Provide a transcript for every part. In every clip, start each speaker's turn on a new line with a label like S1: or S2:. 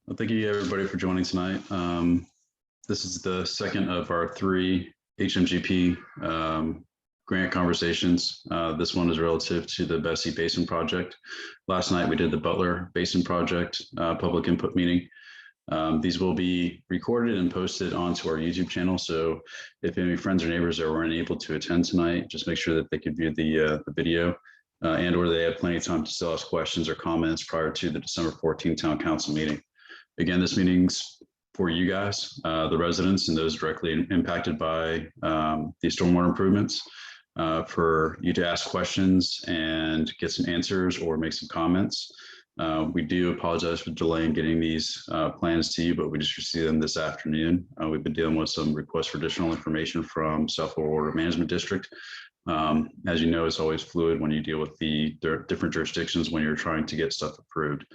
S1: Well, thank you everybody for joining tonight. This is the second of our 3 HMGP grant conversations. This one is relative to the Bessie Basin project. Last night we did the Butler Basin project public input meeting. These will be recorded and posted onto our YouTube channel. So if any friends or neighbors that weren't able to attend tonight, just make sure that they could view the video and or they have plenty of time to still ask questions or comments prior to the December 14th Town Council meeting. Again, this meeting's for you guys, the residents and those directly impacted by these stormwater improvements, for you to ask questions and get some answers or make some comments. We do apologize for delaying getting these plans to you, but we just received them this afternoon. We've been dealing with some requests for additional information from South Florida Water Management District. As you know, it's always fluid when you deal with the different jurisdictions when you're trying to get stuff approved.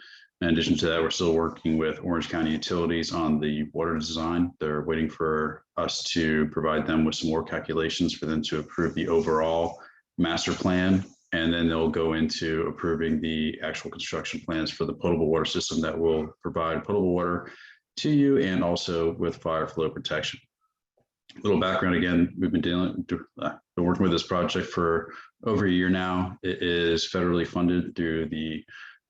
S1: In addition to that, we're still working with Orange County Utilities on the water design. They're waiting for us to provide them with some more calculations for them to approve the overall master plan. And then they'll go into approving the actual construction plans for the potable water system that will provide potable water to you and also with fire flow protection. A little background again, we've been working with this project for over a year now. It is federally funded through the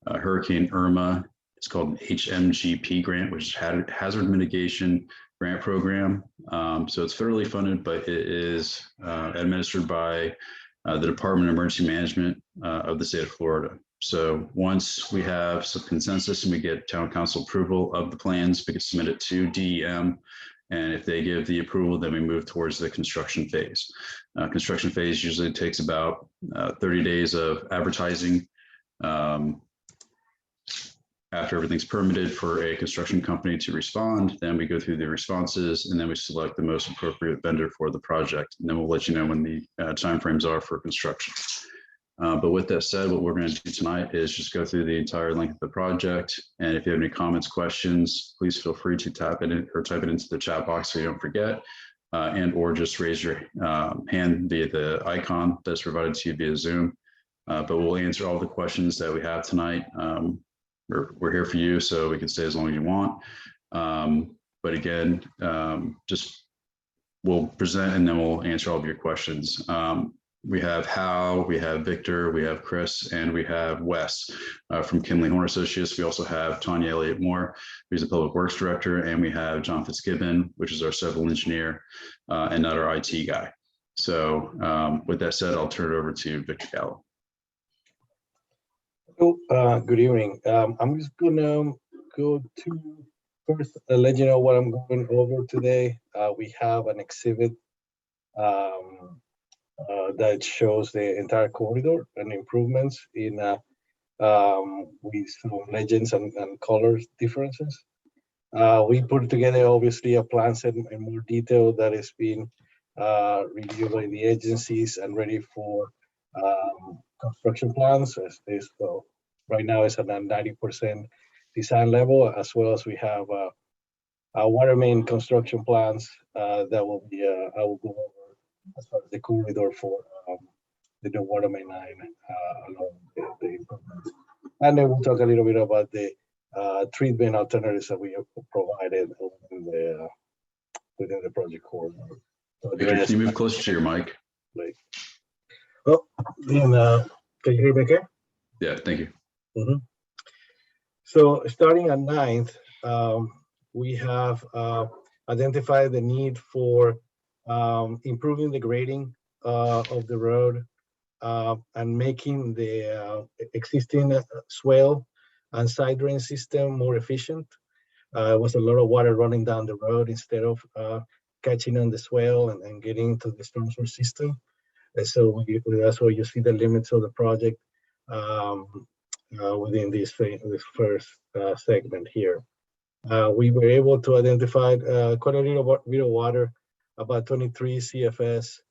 S1: Hurricane Irma. It's called an HMGP grant, which is Hazard Mitigation Grant Program. So it's federally funded, but it is administered by the Department of Emergency Management of the state of Florida. So once we have some consensus and we get town council approval of the plans, we can submit it to DEM. And if they give the approval, then we move towards the construction phase. Construction phase usually takes about 30 days of advertising. After everything's permitted for a construction company to respond, then we go through the responses and then we select the most appropriate vendor for the project. And then we'll let you know when the timeframes are for construction. But with that said, what we're going to do tonight is just go through the entire length of the project. And if you have any comments, questions, please feel free to tap it in or type it into the chat box so you don't forget, and or just raise your hand via the icon that's provided to you via Zoom. But we'll answer all the questions that we have tonight. We're here for you, so we can stay as long as you want. But again, just we'll present and then we'll answer all of your questions. We have Hal, we have Victor, we have Chris, and we have Wes from Kinley Horn Associates. We also have Tanya Elliott Moore, who's the Public Works Director, and we have John Fitzgibbon, which is our civil engineer and not our IT guy. So with that said, I'll turn it over to Victor Gallo.
S2: Good evening. I'm just gonna go to first let you know what I'm going over today. We have an exhibit that shows the entire corridor and improvements in with some legends and colors differences. We put together obviously a plan set in more detail that is being reviewed by the agencies and ready for construction plans. So right now it's at a 90% design level, as well as we have our water main construction plans that will be I will go over as far as the corridor for the new water main line along the improvements. And then we'll talk a little bit about the treatment alternatives that we have provided within the project corridor. So
S1: can you move closer to your mic?
S2: Oh, then, can you hear me okay?
S1: Yeah, thank you.
S2: Mm-hmm. So starting at 9th, we have identified the need for improving the grading of the road and making the existing swale and side drain system more efficient. It was a lot of water running down the road instead of catching on the swale and getting to the storm sewer system. And so that's where you see the limits of the project within this first segment here. We were able to identify quite a little bit of water, about 23 CFS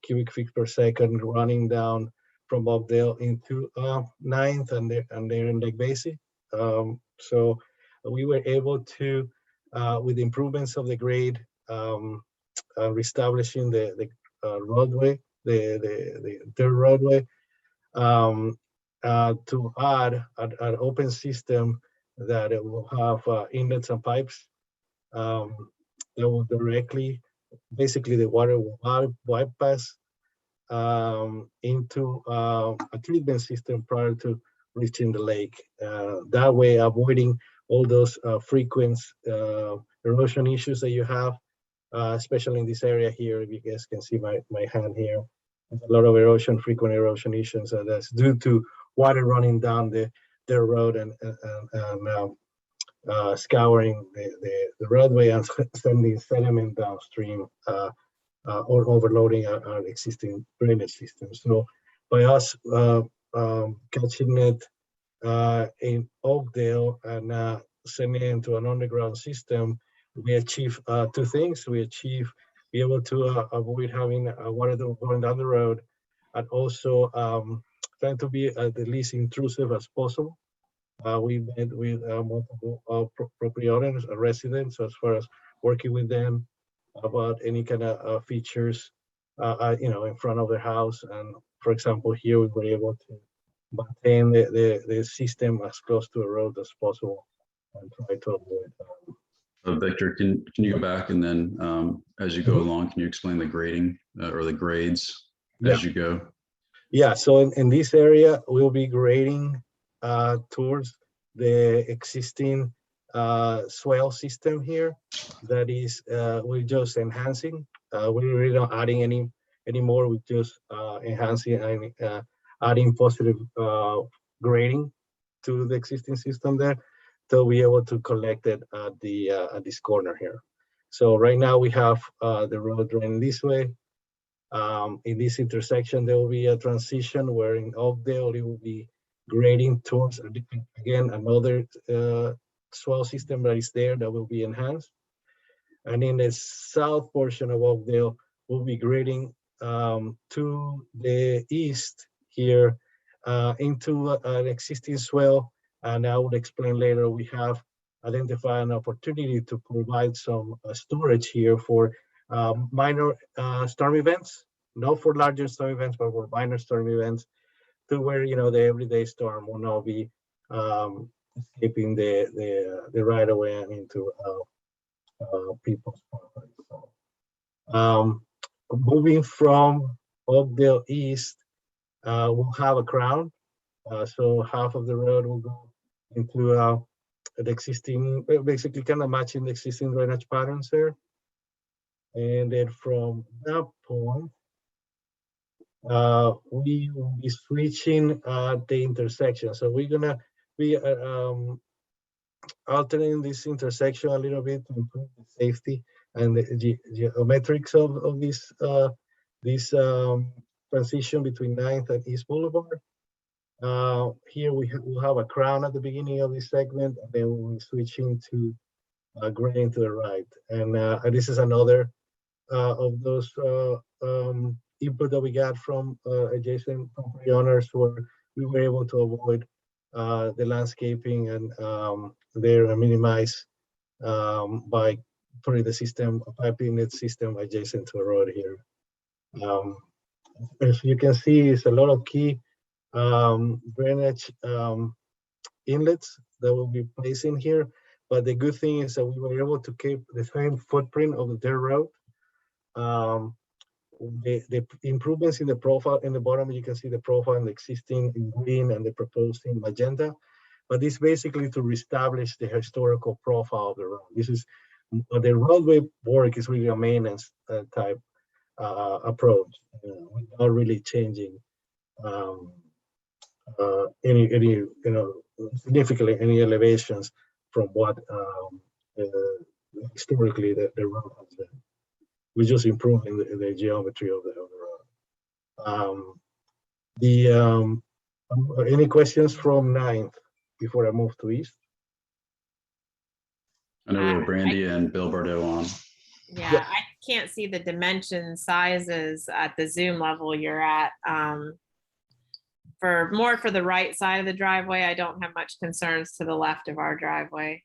S2: cubic feet per second, running down from Oakdale into 9th and there in Lake Bessie. So we were able to, with improvements of the grade, reestablishing the roadway, the dirt roadway, to add an open system that it will have inlets and pipes that will directly, basically the water will bypass into a treatment system prior to reaching the lake. That way, avoiding all those frequent erosion issues that you have, especially in this area here. If you guys can see my hand here, there's a lot of erosion, frequent erosion issues, and that's due to water running down the road and scouring the roadway and sending sediment downstream. Or overloading our existing drainage system. So by us catching it in Oakdale and sending it into an underground system, we achieve two things. We achieve be able to avoid having water going down the road, and also trying to be the least intrusive as possible. We met with multiple property owners, residents, as far as working with them about any kind of features, in front of the house. And for example, here we were able to maintain the system as close to the road as possible and try to avoid.
S1: Victor, can you go back and then as you go along, can you explain the grading or the grades as you go?
S2: Yeah, so in this area, we'll be grading towards the existing swale system here. That is, we're just enhancing. We're really not adding any more. We're just enhancing and adding positive grading to the existing system there, to be able to collect it at this corner here. So right now we have the road running this way. In this intersection, there will be a transition where in Oakdale it will be grading towards again another swale system that is there that will be enhanced. And in the south portion of Oakdale, we'll be grading to the east here into an existing swale. And I will explain later, we have identified an opportunity to provide some storage here for minor storm events, not for larger storm events, but for minor storm events, to where the everyday storm will not be escaping the right of way and into people's property. So, moving from Oakdale East, we'll have a crown. So half of the road will go into the existing, basically kind of matching the existing drainage patterns there. And then from that point, we will be switching the intersection. So we're gonna be alternating this intersection a little bit to improve the safety and the geometrics of this transition between 9th and East Boulevard. Here we'll have a crown at the beginning of this segment, and then we'll be switching to grading to the right. And this is another of those input that we got from adjacent property owners, where we were able to avoid the landscaping and there minimize by putting the system, piping its system adjacent to a road here. As you can see, it's a lot of key drainage inlets that will be placed in here. But the good thing is that we were able to keep the same footprint of the dirt road. The improvements in the profile in the bottom, you can see the profile in the existing in green and the proposed in magenta. But this basically to reestablish the historical profile of the road. This is the roadway work is really a maintenance type approach, without really changing any significantly any elevations from what historically the road has been. We're just improving the geometry of the road. Any questions from 9th before I move to East?
S1: I know we have Brandy and Bill Bordeaux on.
S3: Yeah, I can't see the dimension sizes at the Zoom level you're at. For the right side of the driveway, I don't have much concerns to the left of our driveway.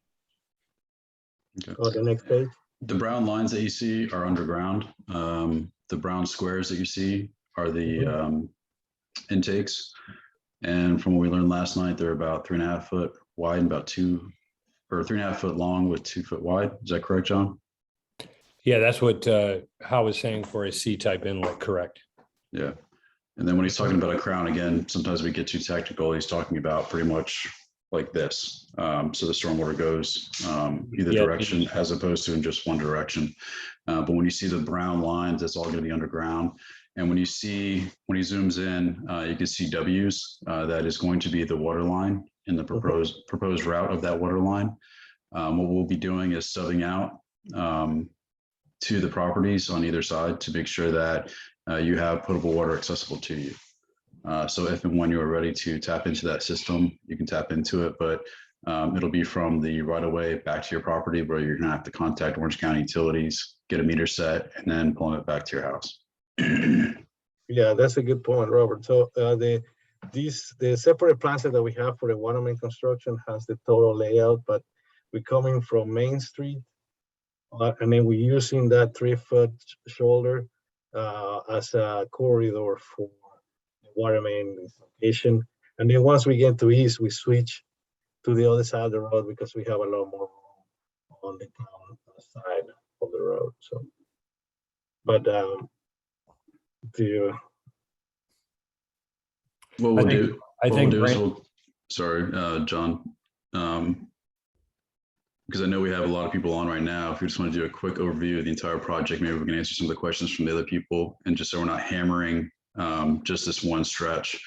S1: Okay.
S2: Go to the next page.
S1: The brown lines that you see are underground. The brown squares that you see are the intakes. And from what we learned last night, they're about 3.5 foot wide and about 2 or 3.5 foot long with 2 foot wide. Is that correct, John?
S4: Yeah, that's what Hal was saying for a C-type inlet, correct?
S1: Yeah. And then when he's talking about a crown, again, sometimes we get too technical. He's talking about pretty much like this. So the stormwater goes either direction as opposed to in just one direction. But when you see the brown lines, that's all going to be underground. And when he zooms in, you can see W's. That is going to be the water line in the proposed route of that water line. What we'll be doing is subbing out to the properties on either side to make sure that you have potable water accessible to you. So if and when you are ready to tap into that system, you can tap into it, but it'll be from the right of way back to your property where you're gonna have to contact Orange County Utilities, get a meter set, and then pull it back to your house.
S2: Yeah, that's a good point, Robert. So the separate plans that we have for the water main construction has the total layout, but we're coming from Main Street, and then we're using that 3-foot shoulder as a corridor for the water main location. And then once we get to east, we switch to the other side of the road because we have a lot more room on the town side of the road. So, but
S1: What we'll do, sorry, John, because I know we have a lot of people on right now. If we just want to do a quick overview of the entire project, maybe we can answer some of the questions from the other people, and just so we're not hammering just this one stretch.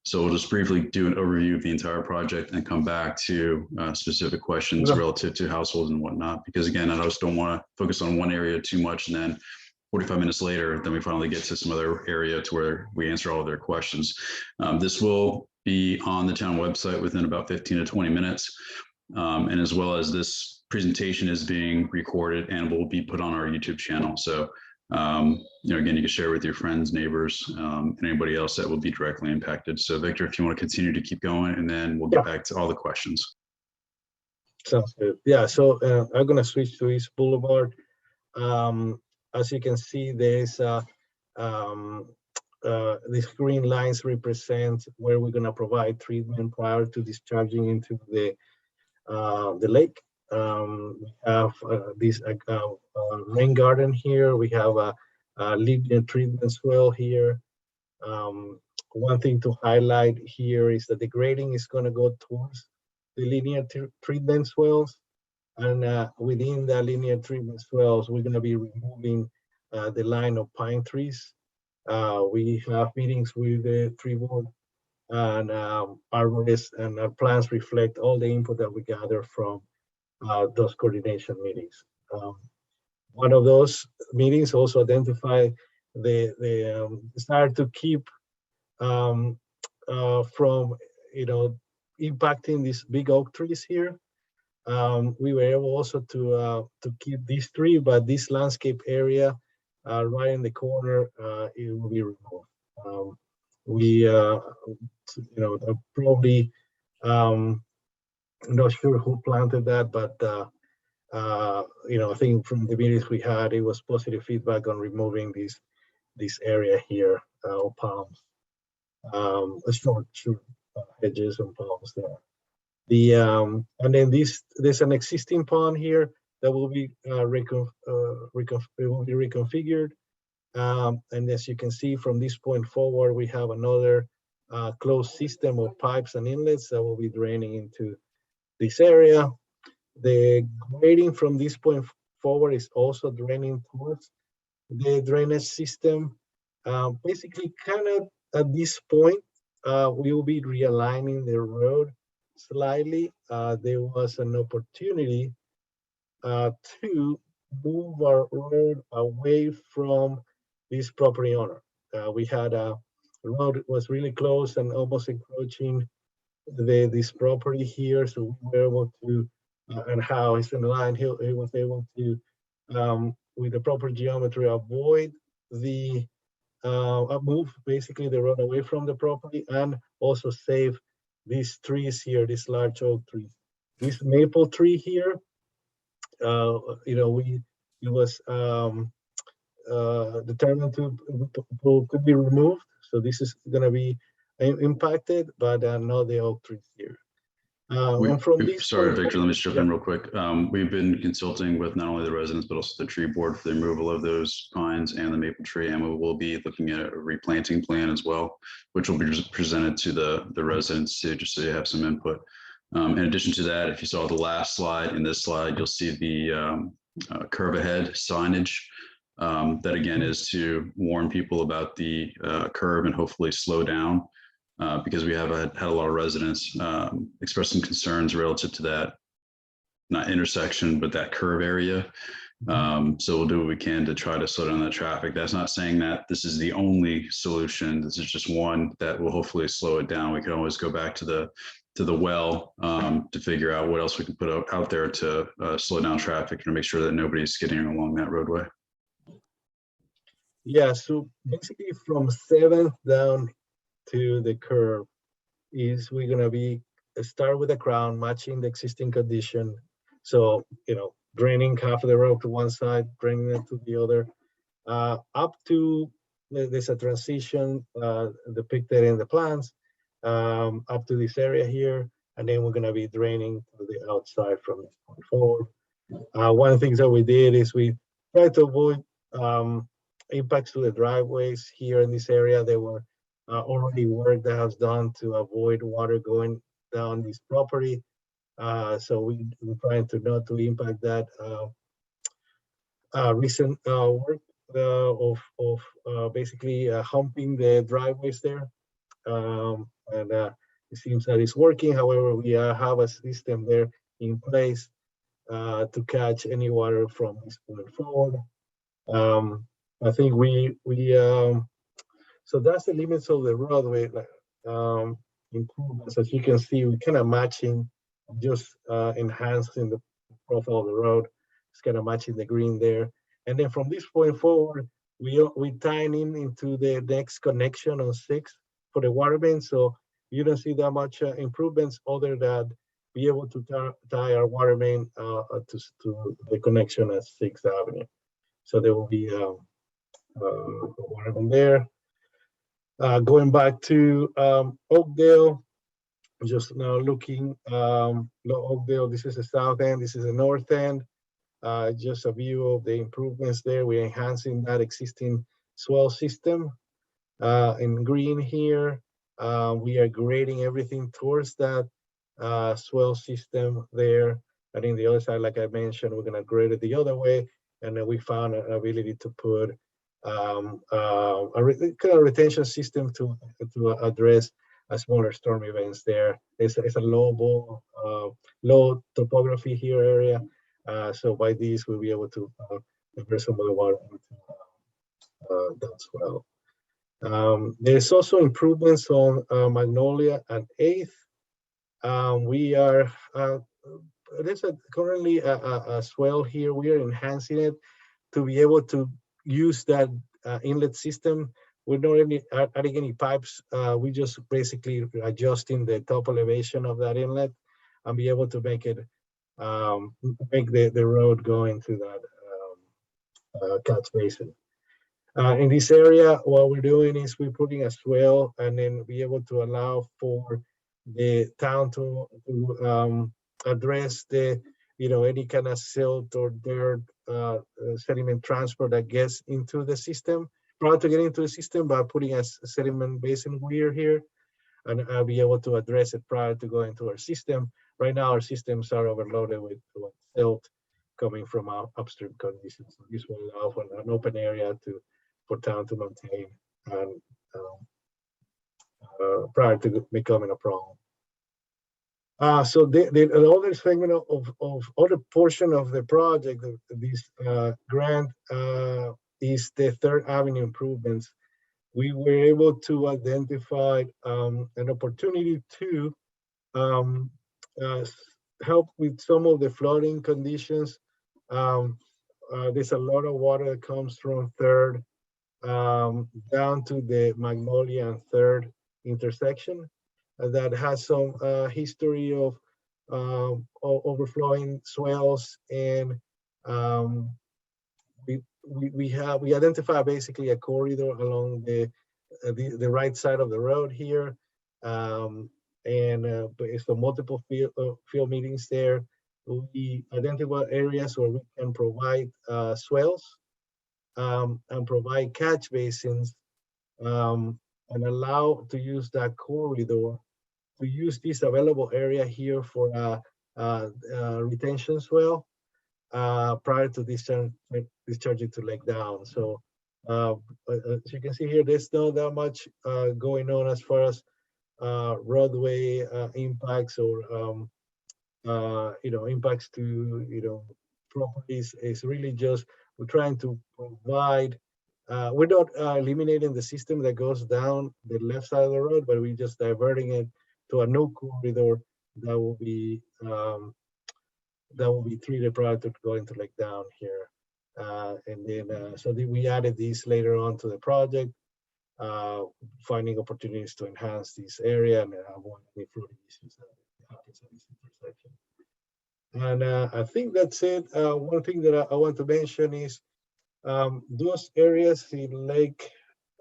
S1: So we'll just briefly do an overview of the entire project and come back to specific questions relative to households and whatnot. Because again, I just don't want to focus on one area too much, and then 45 minutes later, then we finally get to some other area to where we answer all of their questions. This will be on the town website within about 15 to 20 minutes. And as well as this presentation is being recorded and will be put on our YouTube channel. So, again, you can share with your friends, neighbors, and anybody else that will be directly impacted. So Victor, if you want to continue to keep going, and then we'll get back to all the questions.
S2: Sounds good. Yeah, so I'm going to switch to East Boulevard. As you can see, there's these green lines represent where we're going to provide treatment prior to discharging into the lake. We have this rain garden here. We have a linear treatment swell here. One thing to highlight here is that the grading is going to go towards the linear treatment swells. And within the linear treatment swells, we're going to be removing the line of pine trees. We have meetings with the tree board and arborists, and our plans reflect all the input that we gather from those coordination meetings. One of those meetings also identified the desire to keep from impacting these big oak trees here. We were able also to keep these three, but this landscape area right in the corner, it will be removed. We probably not sure who planted that, but I think from the meetings we had, it was positive feedback on removing this area here of palms, short hedges and palms there. And then there's an existing pond here that will be reconfigured. And as you can see from this point forward, we have another closed system of pipes and inlets that will be draining into this area. The grading from this point forward is also draining towards the drainage system. Basically, kind of at this point, we will be realigning the road slightly. There was an opportunity to move our road away from this property owner. We had the road was really close and almost encroaching this property here, so we were able to, and how it's in the line, he was able to, with the proper geometry, avoid the move basically the road away from the property, and also save these trees here, these large oak trees. This maple tree here, it was determined to be removed. So this is going to be impacted, but not the oak trees here. And from this
S1: Sorry,
S2: point
S1: Victor, let me just jump in
S2: yeah.
S1: real quick. We've been consulting with not only the residents, but also the tree board for the removal of those pines and the maple tree. And we will be looking at a replanting plan as well, which will be presented to the residents too, just so you have some input. In addition to that, if you saw the last slide, in this slide, you'll see the curve ahead signage. That again is to warn people about the curve and hopefully slow down. Because we have had a lot of residents express some concerns relative to that, not intersection, but that curve area. So we'll do what we can to try to slow down that traffic. That's not saying that this is the only solution. This is just one that will hopefully slow it down. We can always go back to the well to figure out what else we can put out there to slow down traffic and make sure that nobody's skidding along that roadway.
S2: Yeah, so basically from 7th down to the curve is we're gonna be start with the crown, matching the existing condition. So, draining half of the road to one side, draining it to the other, up to there's a transition depicted in the plans, up to this area here, and then we're gonna be draining to the outside from this point forward. One of the things that we did is we tried to avoid impacts to the driveways here in this area. They were already work that was done to avoid water going down this property. So we're trying to not to impact that recent work of basically humping the driveways there. And it seems that it's working. However, we have a system there in place to catch any water from this point forward. I think so that's the limits of the roadway improvements. As you can see, we're kind of matching, just enhancing the profile of the road. It's kind of matching the green there. And then from this point forward, we tie in into the next connection on 6 for the water main. So you don't see that much improvements other than be able to tie our water main to the connection at 6th Avenue. So there will be water main there. Going back to Oakdale, just now looking, Oakdale, this is the south end, this is the north end. Just a view of the improvements there. We're enhancing that existing swell system. In green here, we are grading everything towards that swell system there. And in the other side, like I mentioned, we're gonna grade it the other way. And then we found an ability to put kind of retention system to address smaller storm events there. It's a low topography here area. So by these, we'll be able to divert some of the water into that swell. There's also improvements on Magnolia and 8th. We are, there's currently a swell here. We are enhancing it to be able to use that inlet system. We're not adding any pipes. We just basically adjusting the top elevation of that inlet and be able to make it, make the road go into that catch basin. In this area, what we're doing is we're putting a swell and then be able to allow for the town to address the, any kind of silt or dirt, sediment transfer that gets into the system. Prior to getting into the system, by putting a sediment basin weir here, and I'll be able to address it prior to going to our system. Right now, our systems are overloaded with silt coming from our upstream conditions. So this will allow for an open area for town to maintain and prior to becoming a problem. So the other segment of other portion of the project, this grant is the 3rd Avenue improvements. We were able to identify an opportunity to help with some of the flooding conditions. There's a lot of water that comes from 3rd down to the Magnolia and 3rd intersection that has some history of overflowing swells, and we identify basically a corridor along the right side of the road here, and based on multiple field meetings there, we identify areas where we can provide swales and provide catch basins, and allow to use that corridor to use this available area here for retention swell prior to discharging to Lake Down. So as you can see here, there's not that much going on as far as roadway impacts or impacts to properties. It's really just we're trying to provide. We're not eliminating the system that goes down the left side of the road, but we're just diverting it to a new corridor that will be treated prior to going to Lake Down here. And then so we added these later on to the project, finding opportunities to enhance this area and avoid any flooding issues that happens at this intersection. And I think that's it. One thing that I want to mention is those areas in Lake,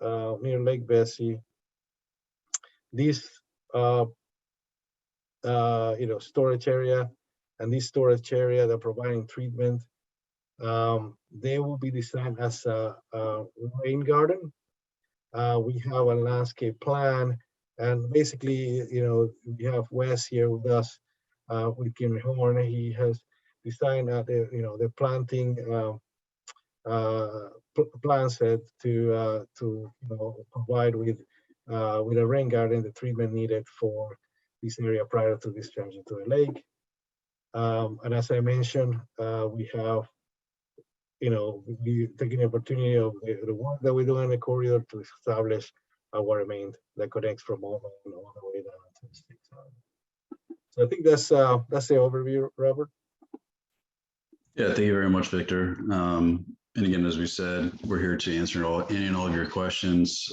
S2: near Lake Bessie, this storage area and this storage area that providing treatment, they will be designed as a rain garden. We have a landscape plan, and basically, we have Wes here with us, with Kim Horn. He has designed the planting plan set to provide with a rain garden the treatment needed for this area prior to discharging to the lake. And as I mentioned, we have we taking the opportunity of the work that we do in the corridor to establish a water main that connects from all the way down to the state side. So I think that's the overview, Robert.
S1: Yeah, thank you very much, Victor. And again, as we said, we're here to answer any and all of your questions,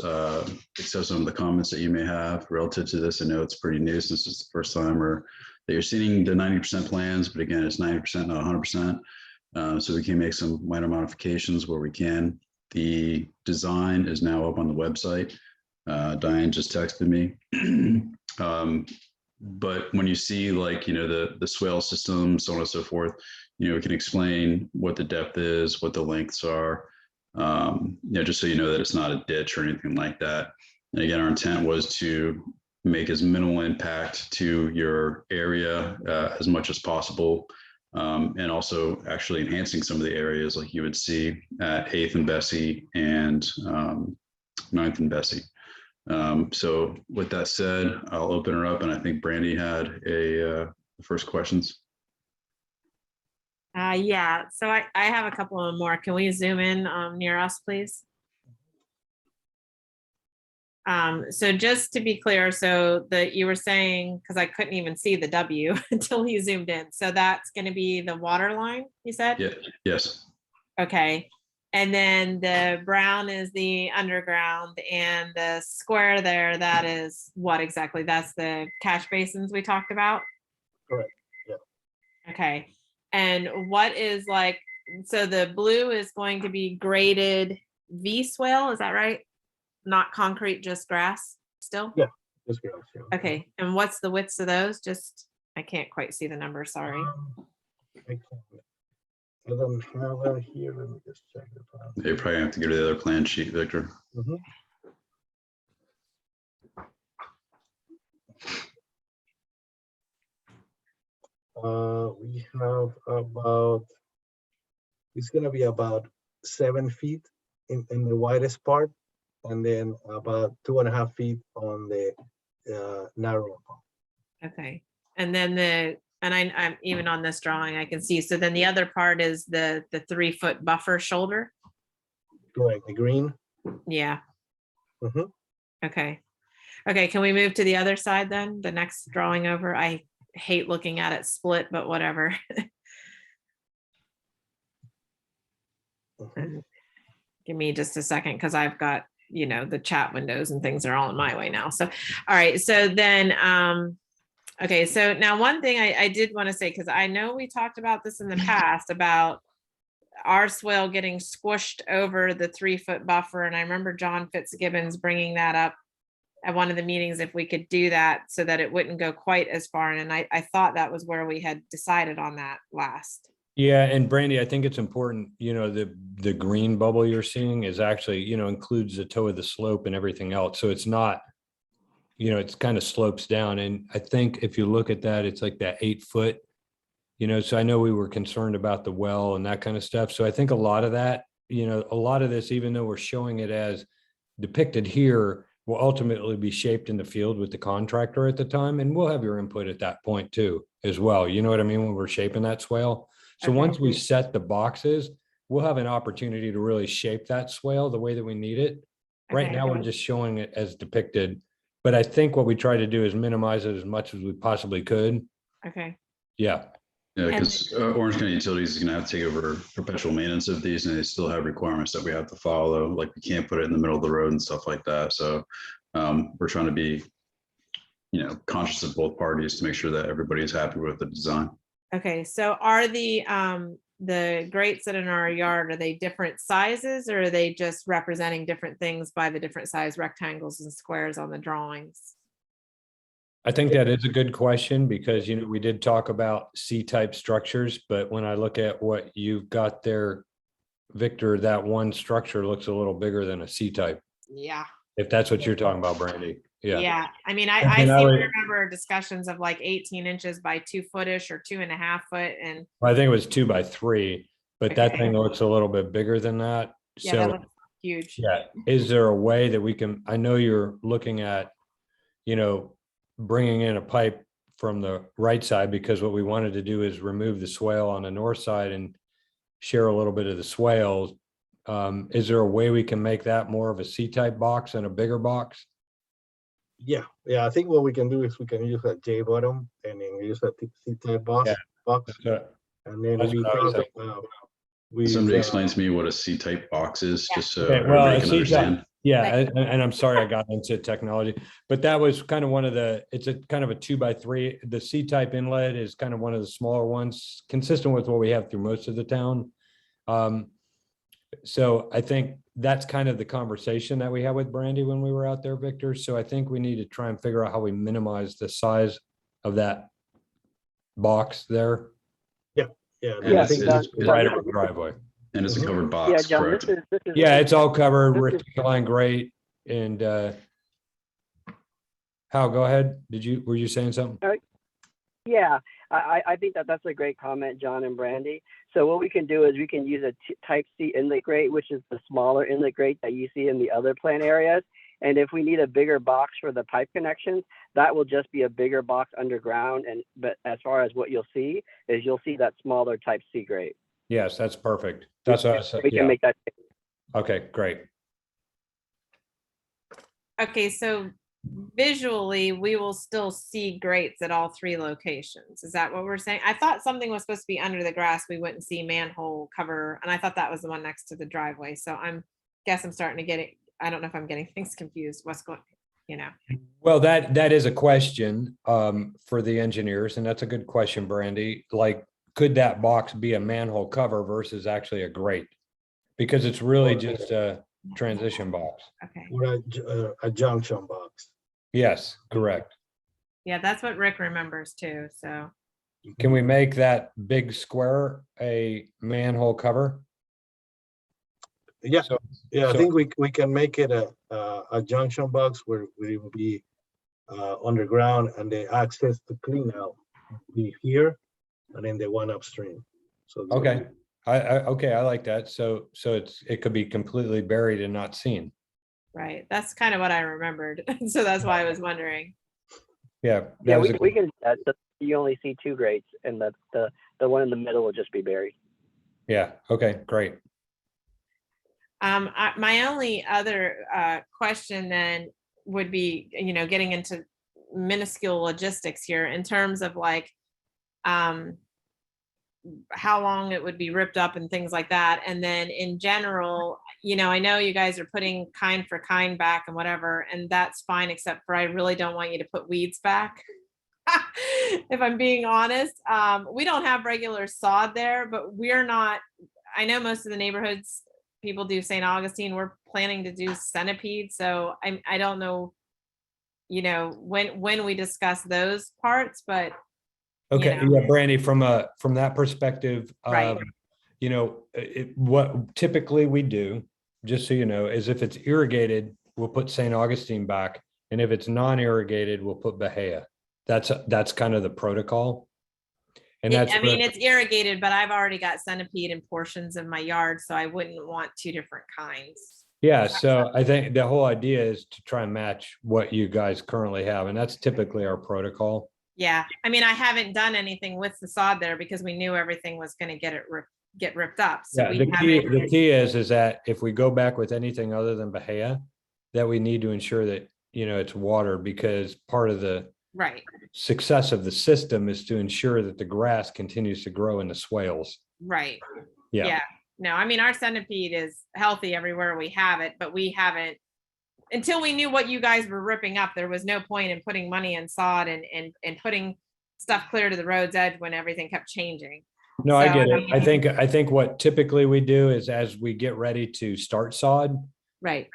S1: except some of the comments that you may have relative to this. I know it's pretty new since it's the first time that you're seeing the 90% plans, but again, it's 90%, not 100%. So we can make some minor modifications where we can. The design is now up on the website. Diane just texted me. But when you see the swale system, so on and so forth, we can explain what the depth is, what the lengths are, just so you know that it's not a ditch or anything like that. And again, our intent was to make as minimal impact to your area as much as possible. And also actually enhancing some of the areas like you would see at 8th and Bessie and 9th and Bessie. So with that said, I'll open her up, and I think Brandy had the first questions.
S3: Yeah, so I have a couple of more. Can we zoom in near us, please? So just to be clear, so that you were saying, because I couldn't even see the W until he zoomed in. So that's going to be the water line, you said?
S1: Yeah. Yes.
S3: Okay. And then the brown is the underground, and the square there, that is what exactly? That's the catch basins we talked about?
S2: Correct. Yeah.
S3: Okay. And what is so the blue is going to be graded V swale, is that right? Not concrete, just grass still?
S2: Yeah, just grass. Yeah.
S3: Okay. And what's the widths of those? I can't quite see the number, sorry.
S2: I don't have that here. Let me just check the plan.
S1: You probably have to go to the other plan sheet, Victor.
S2: Mm-hmm. We have it's going to be about 7 feet in the widest part, and then about 2.5 feet on the narrower part.
S3: Okay. And then I'm even on this drawing, I can see. So then the other part is the 3-foot buffer shoulder.
S2: Correct. The green.
S3: Yeah.
S2: Mm-hmm.
S3: Okay. Okay. Can we move to the other side then? The next drawing over. I hate looking at it split, but whatever.
S2: Mm-hmm.
S3: Give me just a second, because I've got, the chat windows and things are all in my way now. So, all right. So then, okay. So now one thing I did want to say, because I know we talked about this in the past about our swale getting squished over the 3-foot buffer. And I remember John Fitzgibbons bringing that up at one of the meetings if we could do that so that it wouldn't go quite as far. And I thought that was where we had decided on that last.
S4: Yeah, and Brandy, I think it's important, the green bubble you're seeing is actually, includes the toe of the slope and everything else. So it's not, it's kind of slopes down. And I think if you look at that, it's like that 8 foot, so I know we were concerned about the well and that kind of stuff. So I think a lot of that, a lot of this, even though we're showing it as depicted here, will ultimately be shaped in the field with the contractor at the time. And we'll have your input at that point too, as well. You know what I mean? When we're shaping that swale. So
S3: Okay.
S4: once we set the boxes, we'll have an opportunity to really shape that swale the way that we need it. Right
S3: Okay.
S4: now, we're just showing it as depicted. But I think what we try to do is minimize it as much as we possibly could.
S3: Okay.
S4: Yeah.
S1: Yeah,
S3: And-
S1: because Orange County Utilities is going to have to take over perpetual maintenance of these, and they still have requirements that we have to follow. Like we can't put it in the middle of the road and stuff like that. So we're trying to be, conscious of both parties to make sure that everybody is happy with the design.
S3: Okay, so are the grates that are in our yard, are they different sizes or are they just representing different things by the different size rectangles and squares on the drawings?
S4: I think that is a good question because, we did talk about C-type structures, but when I look at what you've got there, Victor, that one structure looks a little bigger than a C-type,
S3: Yeah.
S4: if that's what you're talking about, Brandy. Yeah.
S3: Yeah, I mean, I
S4: And I
S3: seem
S4: would-
S3: to remember discussions of like 18 inches by 2 footish or 2.5 foot, and
S4: I think it was 2 by 3, but that
S3: Okay.
S4: thing looks a little bit bigger than that.
S3: yeah, that
S4: So,
S3: looks huge.
S4: yeah, is there a way that we can, I know you're looking at, bringing in a pipe from the right side, because what we wanted to do is remove the swale on the north side and share a little bit of the swales. Is there a way we can make that more of a C-type box and a bigger box?
S2: Yeah, I think what we can do is we can use a J bottom and then use a C-type box,
S4: Yeah. So,
S2: and then
S4: that's
S2: we
S4: what I was
S2: thought
S4: thinking.
S1: Somebody explain to me what a C-type box is,
S3: Yeah.
S1: just so
S4: Okay, well,
S1: everybody
S4: a
S1: can
S4: C-type-
S1: understand.
S4: Yeah, and I'm sorry I got into technology, but that was kind of one of it's a kind of a 2 by 3. The C-type inlet is kind of one of the smaller ones, consistent with what we have through most of the town. So I think that's kind of the conversation that we had with Brandy when we were out there, Victor. So I think we need to try and figure out how we minimize the size of that box there.
S2: Yeah,
S1: And
S2: I
S1: it's-
S2: think
S1: it's-
S2: that's
S4: Right on the driveway.
S1: And it's a covered
S5: Yeah,
S1: box,
S5: John,
S1: correct?
S5: this is.
S4: Yeah, it's all covered,
S5: This is-
S4: rectangular grate, and Hal, go ahead. Were you saying something?
S5: Yeah, I think that's a great comment, John and Brandy. So what we can do is we can use a type C inlet grate, which is the smaller inlet grate that you see in the other plant areas. And if we need a bigger box for the pipe connections, that will just be a bigger box underground. But as far as what you'll see is you'll see that smaller type C grate.
S4: Yes, that's perfect. That's what I said.
S5: We can
S4: Yeah.
S5: make that.
S4: Okay, great.
S3: Okay, so visually, we will still see grates at all 3 locations. Is that what we're saying? I thought something was supposed to be under the grass. We wouldn't see manhole cover, and I thought that was the one next to the driveway. So I'm starting to get it. I don't know if I'm getting things confused. What's going,
S4: Well, that is a question for the engineers, and that's a good question, Brandy. Like, could that box be a manhole cover versus actually a grate? Because it's really just a transition box.
S3: Okay.
S2: or a junction box.
S4: Yes, correct.
S3: Yeah, that's what Rick remembers too. So
S4: Can we make that big square a manhole cover?
S2: Yeah,
S4: So-
S2: yeah, I
S4: so-
S2: think we can make it a junction box where it will be underground, and the access to clean out will be here, and then the one upstream. So
S4: Okay, I like that. So it could be completely buried and not seen.
S3: right, that's kind of what I remembered. So that's why I was wondering.
S4: Yeah.
S5: Yeah,
S4: that was
S5: we can. You only see 2 grates, and the one in the middle will just be buried.
S4: Yeah, okay, great.
S3: My only other question then would be, getting into minuscule logistics here in terms of like how long it would be ripped up and things like that. And then in general, I know you guys are putting kind for kind back and whatever, and that's fine, except for I really don't want you to put weeds back. If I'm being honest, we don't have regular sod there, but we're not, I know most of the neighborhoods, people do St. Augustine, we're planning to do centipede. So I don't know you know, when we discuss those parts, but
S4: Okay,
S3: know.
S4: yeah, Brandy, from that perspective,
S3: Right.
S4: you know, what typically we do, just so you know, is if it's irrigated, we'll put St. Augustine back, and if it's non-irrigated, we'll put Bahia. That's kind of the protocol. And that's
S3: I mean, it's irrigated, but I've already got centipede in portions of my yard, so I wouldn't want two different kinds.
S4: yeah. So I think the whole idea is to try and match what you guys currently have, and that's typically our protocol.
S3: Yeah, I mean, I haven't done anything with the sod there because we knew everything was going to get ripped up. So
S4: Yeah, the key is that if we go back with anything other than Bahia, that we need to ensure that, you know, it's watered, because part of the
S3: right
S4: success of the system is to ensure that the grass continues to grow in the swales.
S3: right
S4: Yeah.
S3: No, I mean, our centipede is healthy everywhere we have it, but we haven't, until we knew what you guys were ripping up, there was no point in putting money in sod and putting stuff clear to the road's edge when everything kept changing.
S4: No, I get it. I think what typically we do is, as we get ready to start sod,
S3: right,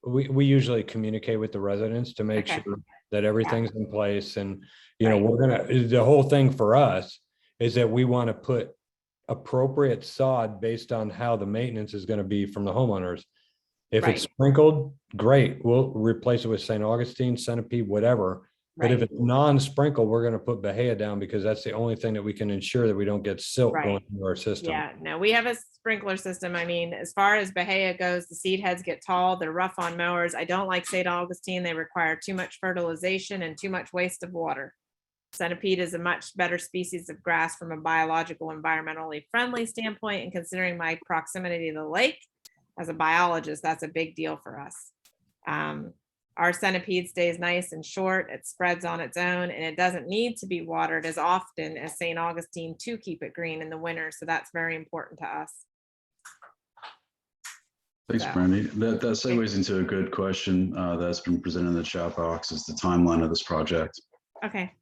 S4: we usually communicate with the residents to make
S3: Okay.
S4: sure that everything's in place. And, you
S3: Right.
S4: know, the whole thing for us is that we want to put appropriate sod based on how the maintenance is going to be from the homeowners. If
S3: Right.
S4: it's sprinkled, great. We'll replace it with St. Augustine, centipede, whatever. But if
S3: right,
S4: it's non-sprinkle, we're going to put Bahia down, because that's the only thing that we can ensure that we don't get silt
S3: Right.
S4: going through our system.
S3: yeah, no, we have a sprinkler system. I mean, as far as Bahia goes, the seed heads get tall, they're rough on mowers. I don't like St. Augustine. They require too much fertilization and too much waste of water. Centipede is a much better species of grass from a biological, environmentally friendly standpoint, and considering my proximity to the lake, as a biologist, that's a big deal for us. Our centipede stays nice and short, it spreads on its own, and it doesn't need to be watered as often as St. Augustine to keep it green in the winter. So that's very important to us.
S1: Thanks,
S3: So-
S1: Brandy. That segues into a good question that's been presented in the chat box, is the timeline of this project.
S3: Okay,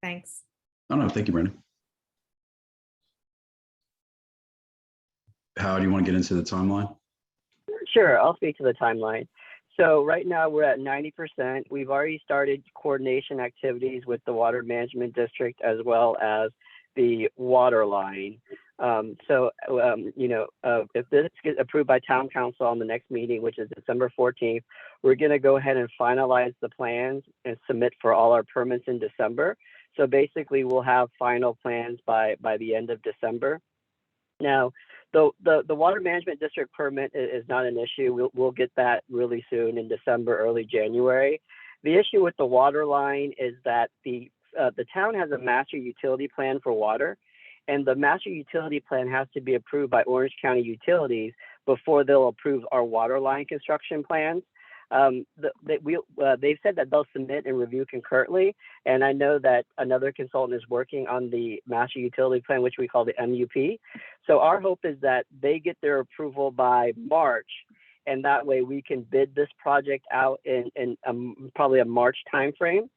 S3: thanks.
S1: Oh, no, thank you, Brandy. How do you want to get into the timeline?
S5: Sure, I'll speak to the timeline. So right now we're at 90%. We've already started coordination activities with the Water Management District as well as the water line. If this gets approved by Town Council on the next meeting, which is December 14th, we're going to go ahead and finalize the plans and submit for all our permits in December. So basically, we'll have final plans by the end of December. Now, the Water Management District permit is not an issue. We'll get that really soon in December, early January. The issue with the water line is that the town has a master utility plan for water, and the master utility plan has to be approved by Orange County Utilities before they'll approve our water line construction plans. They've said that they'll submit and review concurrently, and I know that another consultant is working on the master utility plan, which we call the MUP. So our hope is that they get their approval by March, and that way we can bid this project out in probably a March timeframe.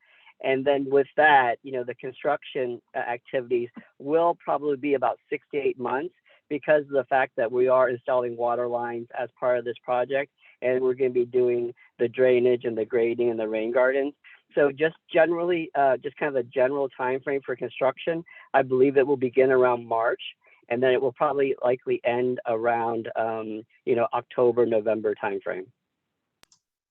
S5: And then with that, the construction activities will probably be about 6 to 8 months, because of the fact that we are installing water lines as part of this project, and we're going to be doing the drainage and the grading and the rain gardens. So just generally, just kind of a general time frame for construction, I believe it will begin around March, and then it will probably likely end around October, November timeframe.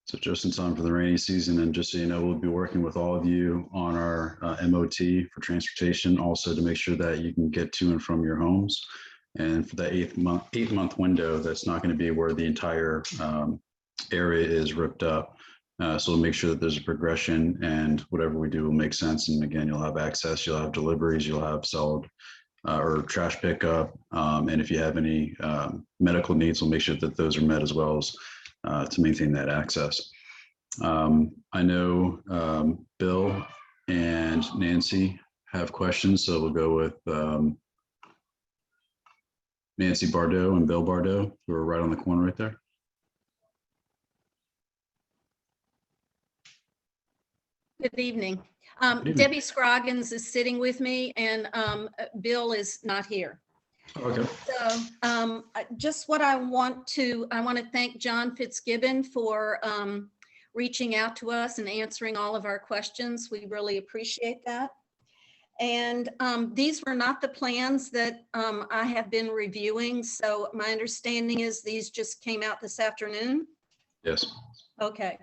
S1: So just in time for the rainy season, and just so you know, we'll be working with all of you on our MOT for transportation, also to make sure that you can get to and from your homes. And for that eight month window, that's not going to be where the entire area is ripped up. So we'll make sure that there's a progression, and whatever we do will make sense. And again, you'll have access, you'll have deliveries, you'll have solid or trash pickup. And if you have any medical needs, we'll make sure that those are met as well, as to maintain that access. I know Bill and Nancy have questions, so we'll go with Nancy Bardot and Bill Bardot, who are right on the corner right there.
S6: Good evening.
S1: Good evening.
S6: Debbie Scroggins is sitting with me, and Bill is not here.
S1: Okay.
S6: So just what I want to thank John Fitzgibbon for reaching out to us and answering all of our questions. We really appreciate that. And these were not the plans that I have been reviewing. So my understanding is these just came out this afternoon.
S1: Yes.
S6: Okay.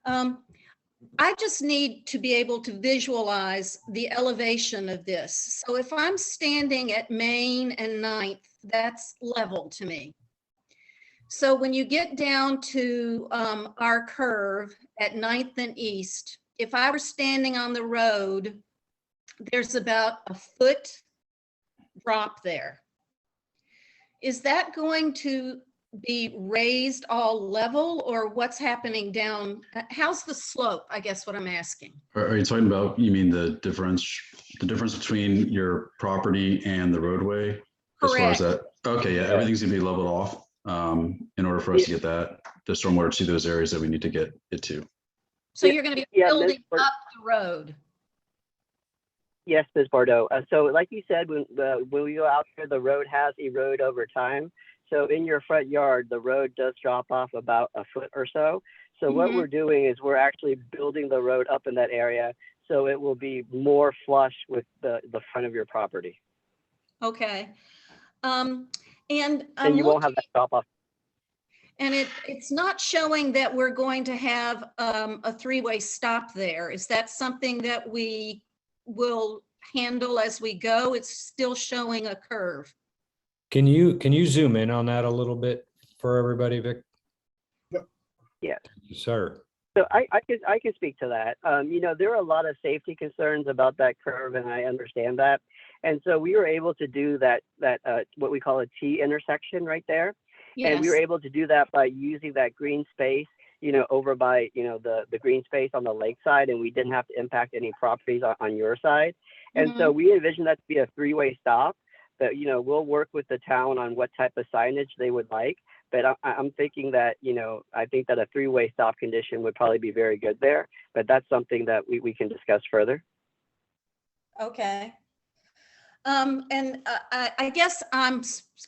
S6: I just need to be able to visualize the elevation of this. So if I'm standing at Main and 9th, that's level to me. So when you get down to our curve at 9th and East, if I were standing on the road, there's about a foot drop there. Is that going to be raised all level, or what's happening down? How's the slope? I guess what I'm asking.
S1: Are you talking about, you mean the difference between your property and the roadway? As far as
S6: Correct.
S1: that? Okay, yeah, everything's gonna be leveled off in order for us to get the stormwater to those areas that we need to get it to.
S6: So you're going to be
S5: Yeah, Ms.
S6: building
S5: Bard-
S6: up the road.
S5: Yes, Ms. Bordeaux. So like you said, when we go out there, the road has eroded over time. So in your front yard, the road does drop off about a foot or so. So what we're doing is we're actually building the road up in that area, so it will be more flush with the front of your property.
S6: Okay. And
S5: And
S6: I'm
S5: you won't have
S6: looking,
S5: that drop off.
S6: and it's not showing that we're going to have a three-way stop there. Is that something that we will handle as we go? It's still showing a curve.
S4: Can you zoom in on that a little bit for everybody, Vic?
S2: Yep.
S5: Yeah.
S4: Sir.
S5: So I can speak to that. You know, there are a lot of safety concerns about that curve, and I understand that. And so we were able to do that what we call a T intersection right there. And we were
S6: Yes.
S5: able to do that by using that green space, you know, over by, you know, the green space on the lake side, and we didn't have to impact any properties on your side. And so we envision that to be a three-way stop. But, you know, we'll work with the town on what type of signage they would like. But I'm thinking that, you know, I think that a three-way stop condition would probably be very good there. But that's something that we can discuss further.
S6: Okay. And I guess I'm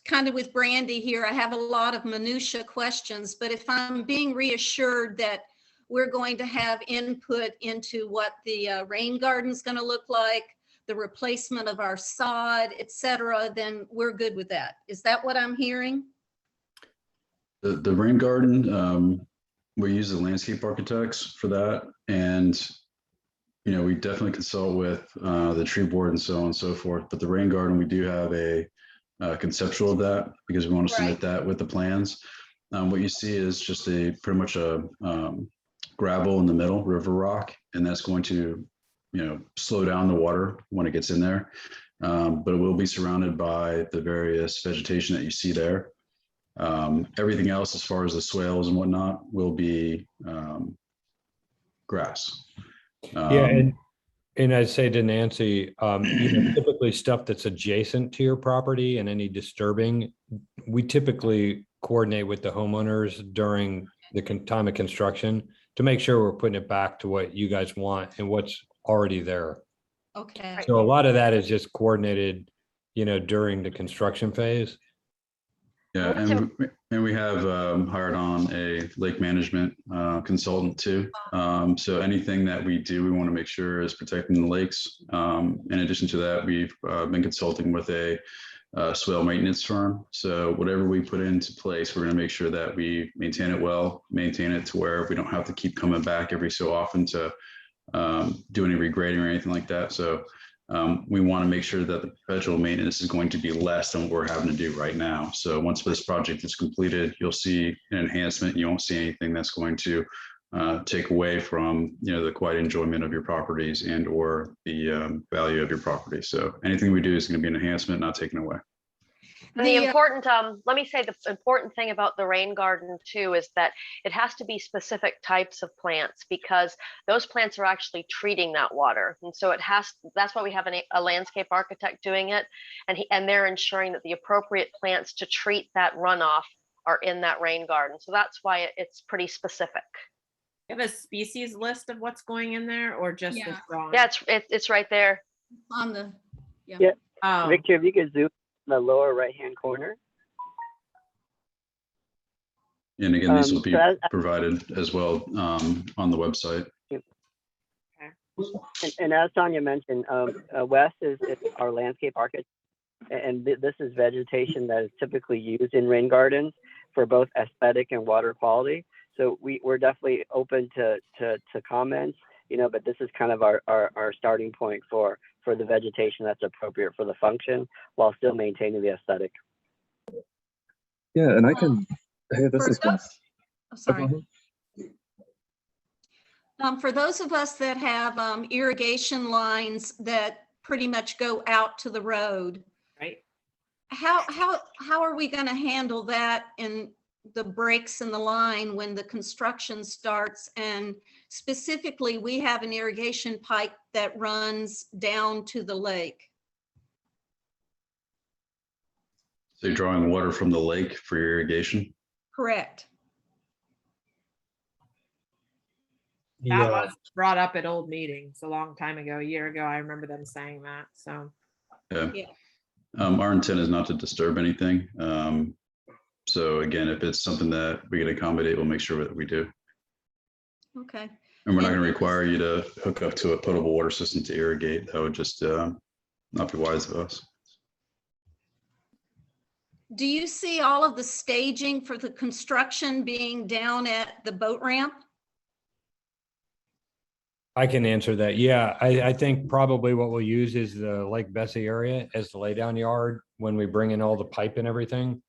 S6: kind of with Brandy here. I have a lot of minutia questions, but if I'm being reassured that we're going to have input into what the rain garden's going to look like, the replacement of our sod, et cetera, then we're good with that. Is that what I'm hearing?
S1: The rain garden, we use the landscape architects for that. And, you know, we definitely consult with the tree board and so on and so forth. But the rain garden, we do have a conceptual of that because we want to submit that with the plans. What you see is just pretty much a gravel in the middle, river rock, and that's going to, you know, slow down the water when it gets in there. But it will be surrounded by the various vegetation that you see there. Everything else, as far as the swales and whatnot, will be grass.
S4: Yeah, and I'd say to Nancy, you know, typically stuff that's adjacent to your property and any disturbing, we typically coordinate with the homeowners during the time of construction to make sure we're putting it back to what you guys want and what's already there.
S6: Okay.
S4: So a lot of that is just coordinated, you know, during the construction phase.
S1: Yeah, and we have hired on a lake management consultant too. So anything that we do, we want to make sure is protecting the lakes. In addition to that, we've been consulting with a swale maintenance firm. So whatever we put into place, we're going to make sure that we maintain it well, maintain it to where we don't have to keep coming back every so often to do any regrading or anything like that. So we want to make sure that the perpetual maintenance is going to be less than what we're having to do right now. So once this project is completed, you'll see an enhancement. You won't see anything that's going to take away from, you know, the quiet enjoyment of your properties and or the value of your property. So anything we do is going to be an enhancement, not taken away.
S7: The important, let me say the important thing about the rain garden too is that it has to be specific types of plants because those plants are actually treating that water. And so that's why we have a landscape architect doing it. And they're ensuring that the appropriate plants to treat that runoff are in that rain garden. So that's why it's pretty specific.
S3: You have a species list of what's going in there or just the drawing?
S7: Yeah, it's right there.
S6: On the,
S5: Yeah.
S3: Oh.
S5: Victor, if you could zoom in the lower right-hand corner.
S1: And again, these will be
S5: So
S1: provided as well on the website.
S5: and as Tanya mentioned, Wes is our landscape architect, and this is vegetation that is typically used in rain gardens for both aesthetic and water quality. So we're definitely open to comments, you know, but this is kind of our starting point for the vegetation that's appropriate for the function while still maintaining the aesthetic.
S8: Yeah, and I can, hey, this is Wes.
S6: Oh, sorry. For those of us that have irrigation lines that pretty much go out to the road,
S3: Right.
S6: how are we going to handle that in the breaks in the line when the construction starts? And specifically, we have an irrigation pipe that runs down to the lake.
S1: So you're drawing water from the lake for your irrigation?
S6: Correct.
S3: That
S2: Yeah,
S3: was brought up at old meetings a long time ago, a year ago. I remember them saying that. So
S1: Yeah.
S6: Yeah.
S1: Our intent is not to disturb anything. So again, if it's something that we can accommodate, we'll make sure that we do.
S6: Okay.
S1: And we're not going to require you to hook up to a potable water system to irrigate. That would just not be wise of us.
S6: Do you see all of the staging for the construction being down at the boat ramp?
S4: I can answer that. Yeah, I think probably what we'll use is the Lake Bessie area as the laydown yard when we bring in all the pipe and everything.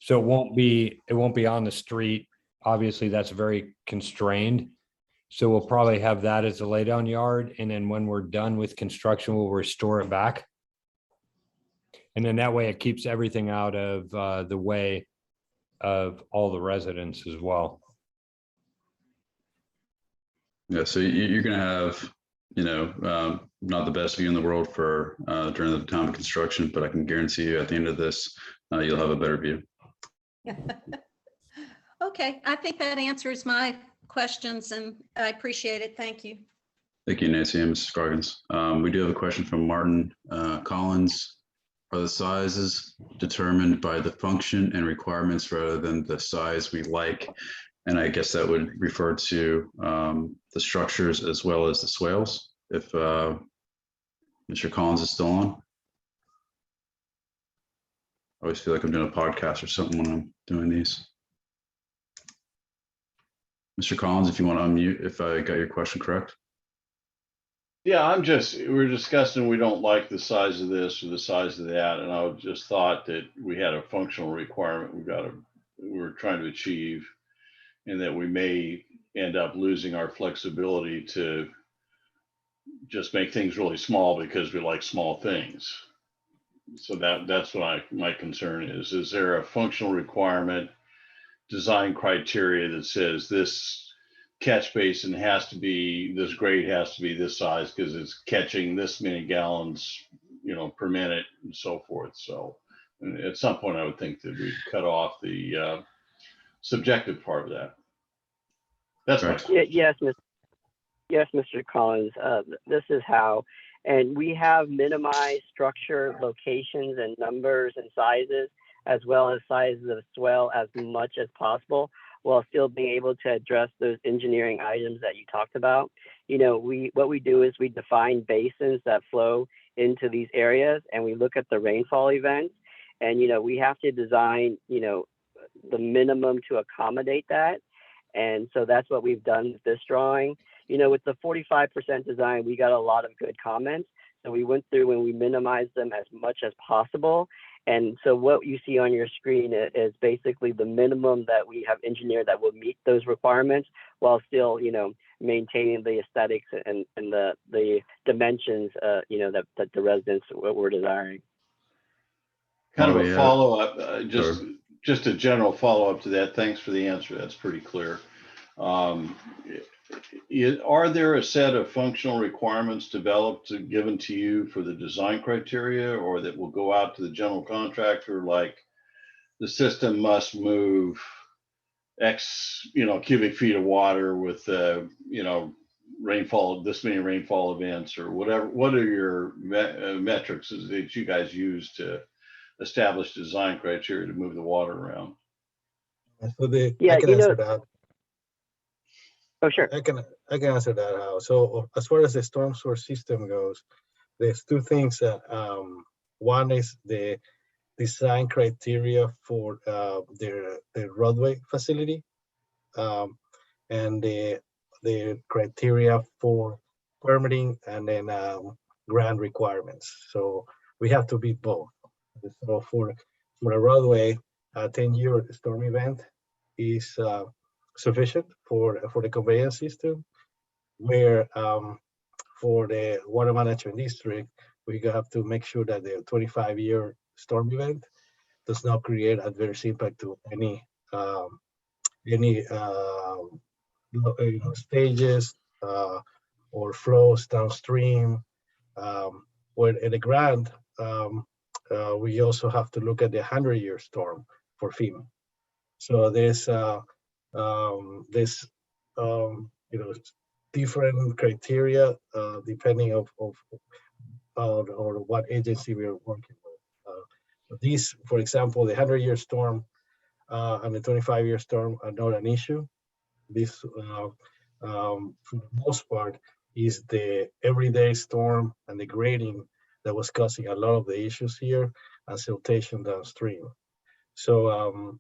S4: So it won't be on the street. Obviously, that's very constrained. So we'll probably have that as a laydown yard. And then when we're done with construction, we'll restore it back. And then that way it keeps everything out of the way of all the residents as well.
S1: Yeah, so you're going to have, you know, not the best view in the world for during the time of construction, but I can guarantee you at the end of this, you'll have a better view.
S6: Okay, I think that answers my questions and I appreciate it. Thank you.
S1: Thank you, Nancy and Mrs. Scroggins. We do have a question from Martin Collins. Are the sizes determined by the function and requirements rather than the size we like? And I guess that would refer to the structures as well as the swales, if Mr. Collins is still on. I always feel like I'm doing a podcast or something when I'm doing these. Mr. Collins, if you want to unmute, if I got your question correct.
S9: Yeah, we're discussing we don't like the size of this or the size of that. And I just thought that we had a functional requirement we're trying to achieve, and that we may end up losing our flexibility to just make things really small because we like small things. So that's what my concern is. Is there a functional requirement, design criteria that says this catch basin has to be, this grade has to be this size because it's catching this many gallons, you know, per minute and so forth. So at some point I would think that we'd cut off the subjective part of that. That's my question.
S5: Yes, Mr. Collins, this is how, and we have minimized structure, locations, and numbers and sizes, as well as sizes of swell as much as possible, while still being able to address those engineering items that you talked about. You know, what we do is we define basins that flow into these areas, and we look at the rainfall events, and, you know, we have to design, you know, the minimum to accommodate that. And so that's what we've done with this drawing. You know, with the 45% design, we got a lot of good comments. So we went through and we minimized them as much as possible. And so what you see on your screen is basically the minimum that we have engineered that will meet those requirements while still, you know, maintaining the aesthetics and the dimensions, you know, that the residents were desiring.
S9: Kind of a follow-up, just a general follow-up to that. Thanks for the answer. That's pretty clear. Are there a set of functional requirements developed given to you for the design criteria, or that will go out to the general contractor, like the system must move X, you know, cubic feet of water with, you know, rainfall, this many rainfall events or whatever? What are your metrics that you guys use to establish design criteria to move the water around?
S2: So I
S5: Yeah,
S2: can
S5: you
S2: answer
S5: know,
S2: that.
S5: oh, sure.
S2: I can answer that how. So as far as the storm source system goes, there's two things. One is the design criteria for their roadway facility, and the criteria for permitting, and then grant requirements. So we have to beat both. So for a roadway, a 10-year storm event is sufficient for the conveyance system. Where for the water management district, we have to make sure that the 25-year storm event does not create adverse impact to any stages or flows downstream. Where in the grant, we also have to look at the 100-year storm for FEMA. So there's different criteria depending of or what agency we are working with. These, for example, the 100-year storm and the 25-year storm are not an issue. This, for the most part, is the everyday storm and the grading that was causing a lot of the issues here and siltation downstream. So,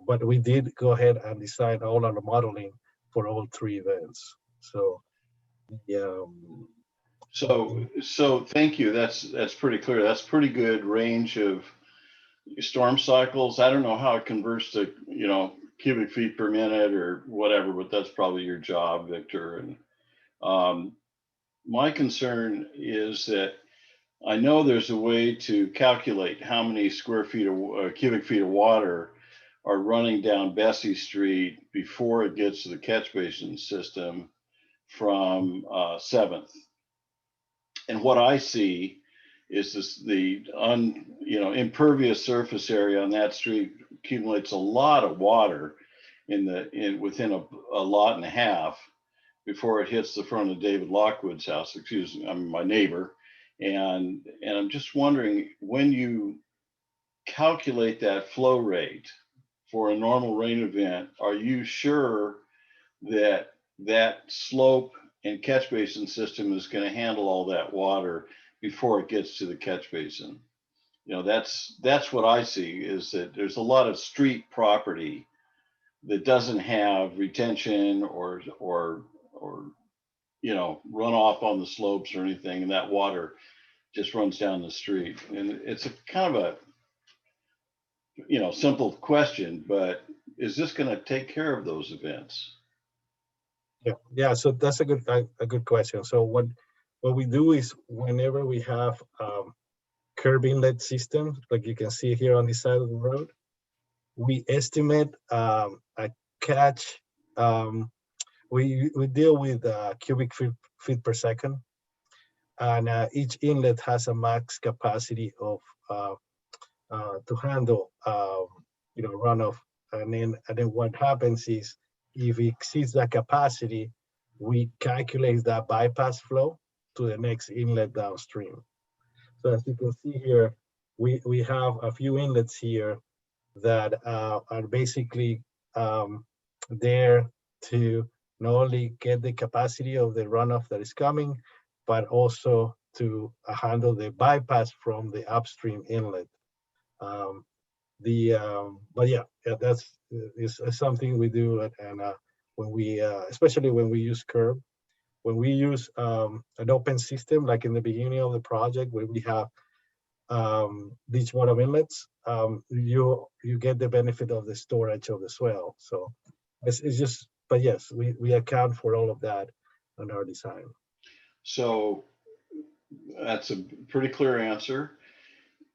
S2: but we did go ahead and design all of the modeling for all three events. So, yeah.
S9: So thank you. That's pretty clear. That's pretty good range of storm cycles. I don't know how it converts to, cubic feet per minute or whatever, but that's probably your job, Victor. And my concern is that I know there's a way to calculate how many square feet of cubic feet of water are running down Bessie Street before it gets to the catch basin system from 7th. And what I see is the impervious surface area on that street accumulates a lot of water within a lot and a half before it hits the front of David Lockwood's house. Excuse me, I'm my neighbor. And I'm just wondering, when you calculate that flow rate for a normal rain event, are you sure that that slope and catch basin system is going to handle all that water before it gets to the catch basin? That's what I see, is that there's a lot of street property that doesn't have retention or runoff on the slopes or anything, and that water just runs down the street. And it's a kind of a simple question, but is this going to take care of those events?
S2: Yeah. So that's a good question. So what we do is, whenever we have curb inlet systems, like you can see here on the side of the road, we estimate a catch. We deal with cubic feet per second, and each inlet has a max capacity of to handle runoff. And then what happens is, if it exceeds that capacity, we calculate that bypass flow to the next inlet downstream. So as you can see here, we have a few inlets here that are basically there to not only get the capacity of the runoff that is coming, but also to handle the bypass from the upstream inlet. But yeah, that's is something we do, and when we, especially when we use curb, when we use an open system, like in the beginning of the project, where we have these water inlets, you get the benefit of the storage of the swell. So it's just, but yes, we account for all of that in our design.
S9: So that's a pretty clear answer,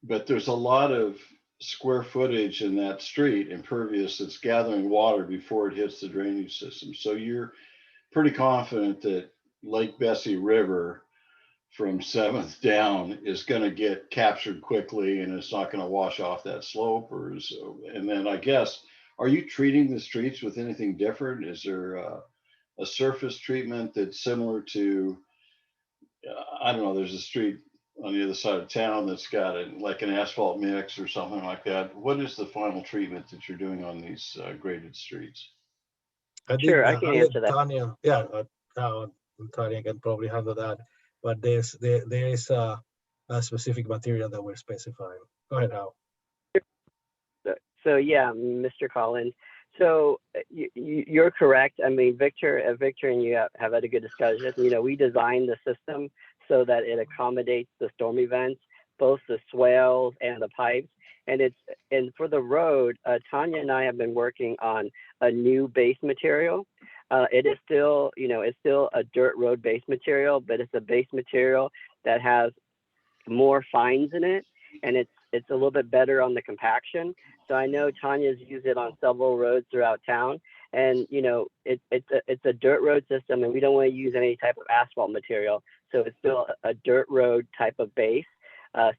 S9: but there's a lot of square footage in that street, impervious, that's gathering water before it hits the drainage system. So you're pretty confident that Lake Bessie River from 7th down is going to get captured quickly, and it's not going to wash off that slope, and then I guess, are you treating the streets with anything different? Is there a surface treatment that's similar to, I don't know, there's a street on the other side of town that's got like an asphalt mix or something like that. What is the final treatment that you're doing on these graded streets?
S5: Sure, I can answer that.
S2: Tanya, yeah, Tanya can probably handle that. But there is a specific material that we're specifying. Go ahead, Al.
S5: So yeah, Mr. Collins. So you're correct. I mean, Victor and you have had a good discussion. You know, we designed the system so that it accommodates the storm events, both the swales and the pipes. And for the road, Tanya and I have been working on a new base material. It is still, you know, it's still a dirt road base material, but it's a base material that has more fines in it, and it's a little bit better on the compaction. So I know Tanya's used it on several roads throughout town, and you know, it's a dirt road system, and we don't want to use any type of asphalt material. So it's still a dirt road type of base,